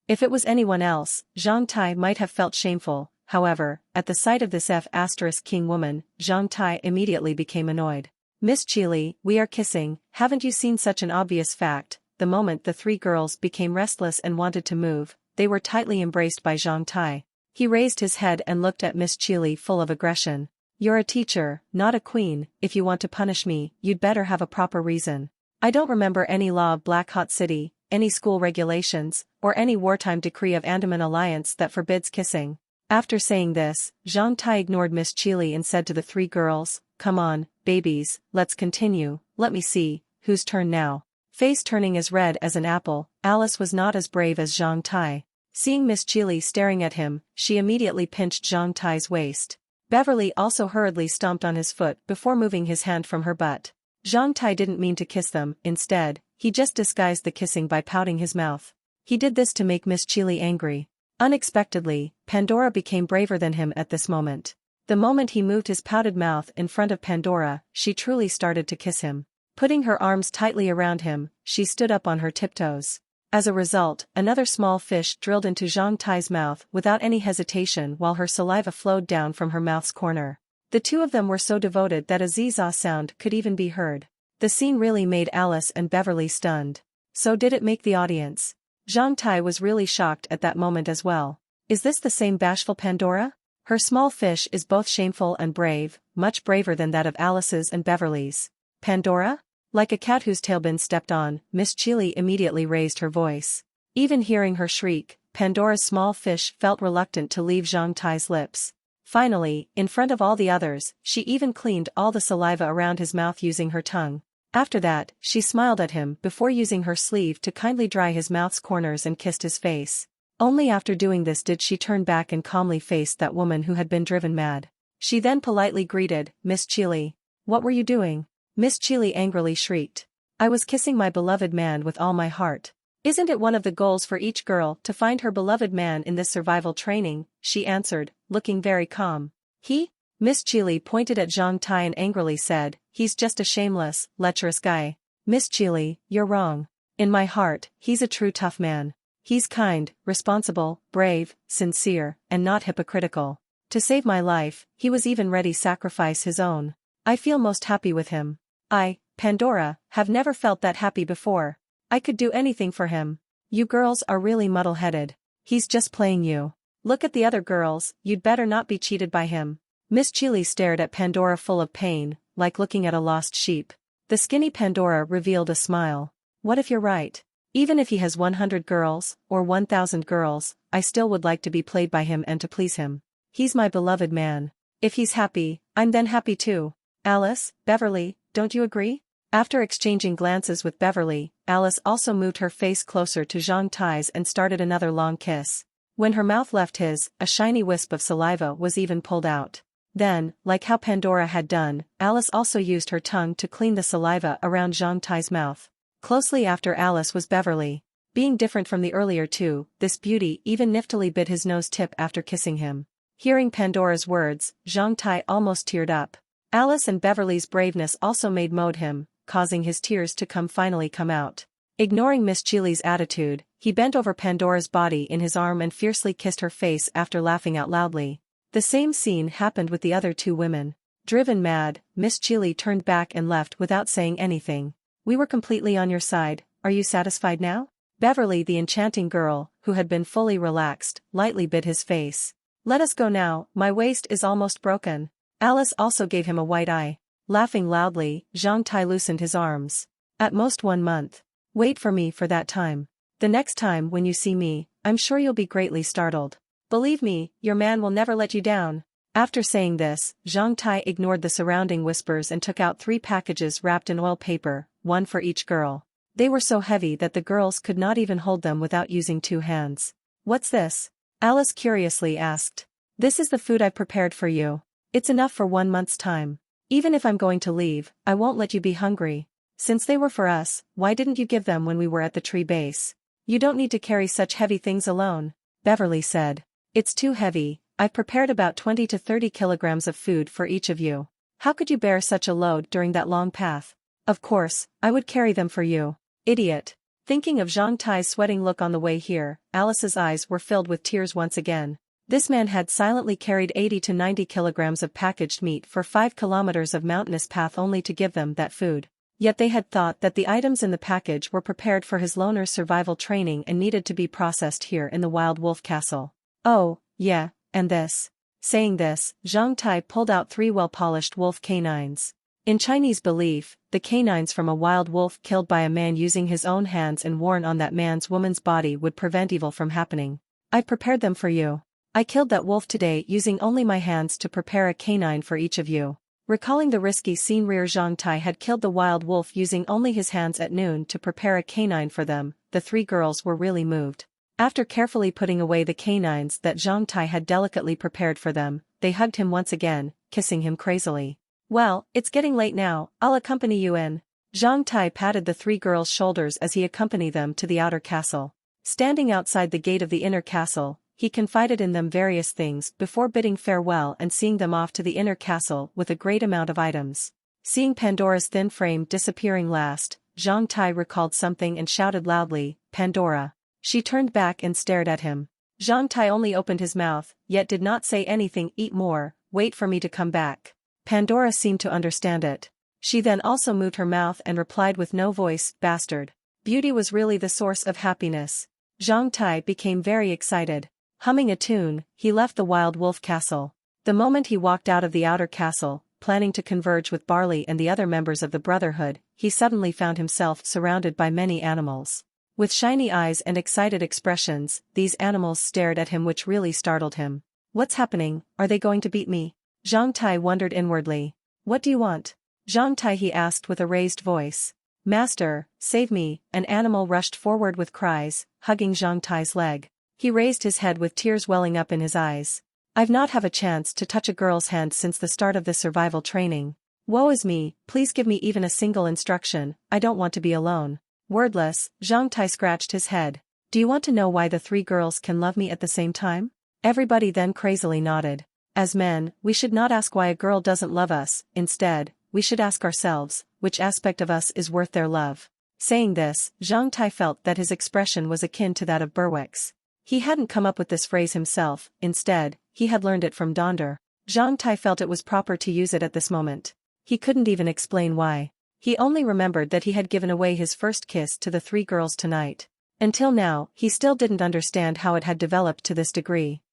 [SPEAKER 1] If it was anyone else, Zhang Tai might have felt shameful. However, at the sight of this F***king woman, Zhang Tai immediately became annoyed. "Miss Chili, we are kissing, haven't you seen such an obvious fact?" The moment the 3 girls became restless and wanted to move, they were tightly embraced by Zhang Tai. He raised his head and looked at Miss Chili full of aggression. "You're a teacher, not a queen. If you want to punish me, you'd better have a proper reason. I don't remember any law of Black Hot City, any school regulations, or any wartime decree of Andaman Alliance that forbids kissing." After saying this, Zhang Tai ignored Miss Chili and said to the three girls, "Come on, babies, let's continue. Let me see, whose turn now?" Face turning as red as an apple, Alice was not as brave as Zhang Tai. Seeing Miss Chili staring at him, she immediately pinched Zhang Tai's waist. Beverly also hurriedly stomped on his foot before moving his hand from her butt. Zhang Tai didn't mean to kiss them, instead, he just disguised the kissing by pouting his mouth. He did this to make Miss Chili angry. Unexpectedly, Pandora became braver than him at this moment. The moment he moved his pouted mouth in front of Pandora, she truly started to kiss him. Putting her arms tightly around him, she stood up on her tiptoes. As a result, another small fish drilled into Zhang Tai's mouth without any hesitation while her saliva flowed down from her mouth's corner. The two of them were so devoted that a zee-zaw sound could even be heard. The scene really made Alice and Beverly stunned. So did it make the audience. Zhang Tai was really shocked at that moment as well. Is this the same bashful Pandora? Her small fish is both shameful and brave, much braver than that of Alice's and Beverly's. Pandora? Like a cat whose tail been stepped on, Miss Chili immediately raised her voice. Even hearing her shriek, Pandora's small fish felt reluctant to leave Zhang Tai's lips. Finally, in front of all the others, she even cleaned all the saliva around his mouth using her tongue. After that, she smiled at him before using her sleeve to kindly dry his mouth's corners and kissed his face. Only after doing this did she turn back and calmly face that woman who had been driven mad. She then politely greeted, "Miss Chili. What were you doing?" Miss Chili angrily shrieked. "I was kissing my beloved man with all my heart." "Isn't it one of the goals for each girl to find her beloved man in this survival training?" she answered, looking very calm. "He?" Miss Chili pointed at Zhang Tai and angrily said, "He's just a shameless, lecherous guy." "Miss Chili, you're wrong. In my heart, he's a true tough man. He's kind, responsible, brave, sincere, and not hypocritical. To save my life, he was even ready to sacrifice his own. I feel most happy with him. I, Pandora, have never felt that happy before. I could do anything for him. You girls are really muddle-headed. He's just playing you. Look at the other girls, you'd better not be cheated by him." Miss Chili stared at Pandora full of pain, like looking at a lost sheep. The skinny Pandora revealed a smile. "What if you're right? Even if he has 100 girls, or 1,000 girls, I still would like to be played by him and to please him. He's my beloved man. If he's happy, I'm then happy too. Alice, Beverly, don't you agree?" After exchanging glances with Beverly, Alice also moved her face closer to Zhang Tai's and started another long kiss. When her mouth left his, a shiny wisp of saliva was even pulled out. Then, like how Pandora had done, Alice also used her tongue to clean the saliva around Zhang Tai's mouth. Closely after Alice was Beverly. Being different from the earlier two, this beauty even niftily bit his nose tip after kissing him. Hearing Pandora's words, Zhang Tai almost teared up. Alice and Beverly's braveness also made mode him, causing his tears to finally come out. Ignoring Miss Chili's attitude, he bent over Pandora's body in his arm and fiercely kissed her face after laughing out loudly. The same scene happened with the other two women. Driven mad, Miss Chili turned back and left without saying anything. "We were completely on your side, are you satisfied now?" Beverly, the enchanting girl, who had been fully relaxed, lightly bit his face. "Let us go now, my waist is almost broken." Alice also gave him a white eye. Laughing loudly, Zhang Tai loosened his arms. "At most 1 month. Wait for me for that time. The next time when you see me, I'm sure you'll be greatly startled. Believe me, your man will never let you down." After saying this, Zhang Tai ignored the surrounding whispers and took out 3 packages wrapped in oil paper, one for each girl. They were so heavy that the girls could not even hold them without using 2 hands. "What's this?" Alice curiously asked. "This is the food I've prepared for you. It's enough for 1 month's time. Even if I'm going to leave, I won't let you be hungry. Since they were for us, why didn't you give them when we were at the tree base? You don't need to carry such heavy things alone," Beverly said. "It's too heavy. I've prepared about 20 to 30 kilograms of food for each of you. How could you bear such a load during that long path?" "Of course, I would carry them for you. Idiot." Thinking of Zhang Tai's sweating look on the way here, Alice's eyes were filled with tears once again. This man had silently carried 80 to 90 kilograms of packaged meat for 5 kilometers of mountainous path only to give them that food. Yet they had thought that the items in the package were prepared for his loner's survival training and needed to be processed here in the Wild Wolf Castle. Oh, yeah, and this. Saying this, Zhang Tai pulled out 3 well-polished wolf canines. In Chinese belief, the canines from a wild wolf killed by a man using his own hands and worn on that man's woman's body would prevent evil from happening. I prepared them for you. I killed that wolf today using only my hands to prepare a canine for each of you. Recalling the risky scene where Zhang Tai had killed the wild wolf using only his hands at noon to prepare a canine for them, the 3 girls were really moved. After carefully putting away the canines that Zhang Tai had delicately prepared for them, they hugged him once again, kissing him crazily. Well, it's getting late now, I'll accompany you in. Zhang Tai patted the 3 girls' shoulders as he accompanied them to the outer castle. Standing outside the gate of the inner castle, he confided in them various things before bidding farewell and seeing them off to the inner castle with a great amount of items. Seeing Pandora's thin frame disappearing last, Zhang Tai recalled something and shouted loudly, "Pandora." She turned back and stared at him. Zhang Tai only opened his mouth, yet did not say anything. "Eat more, wait for me to come back." Pandora seemed to understand it. She then also moved her mouth and replied with no voice, "Bastard." Beauty was really the source of happiness. Zhang Tai became very excited. Humming a tune, he left the Wild Wolf Castle. The moment he walked out of the outer castle, planning to converge with Barley and the other members of the Brotherhood, he suddenly found himself surrounded by many animals. With shiny eyes and excited expressions, these animals stared at him, which really startled him. What's happening? Are they going to beat me? Zhang Tai wondered inwardly. What do you want? Zhang Tai, he asked with a raised voice. Master, save me. An animal rushed forward with cries, hugging Zhang Tai's leg. He raised his head with tears welling up in his eyes. I've not have a chance to touch a girl's hand since the start of the survival training. Woe is me, please give me even a single instruction, I don't want to be alone. Wordless, Zhang Tai scratched his head. Do you want to know why the 3 girls can love me at the same time? Everybody then crazily nodded. As men, we should not ask why a girl doesn't love us, instead, we should ask ourselves, which aspect of us is worth their love. Saying this, Zhang Tai felt that his expression was akin to that of Berwick's. He hadn't come up with this phrase himself, instead, he had learned it from Donder. Zhang Tai felt it was proper to use it at this moment. He couldn't even explain why. He only remembered that he had given away his first kiss to the 3 girls tonight. Until now, he still didn't understand how it had developed to this degree.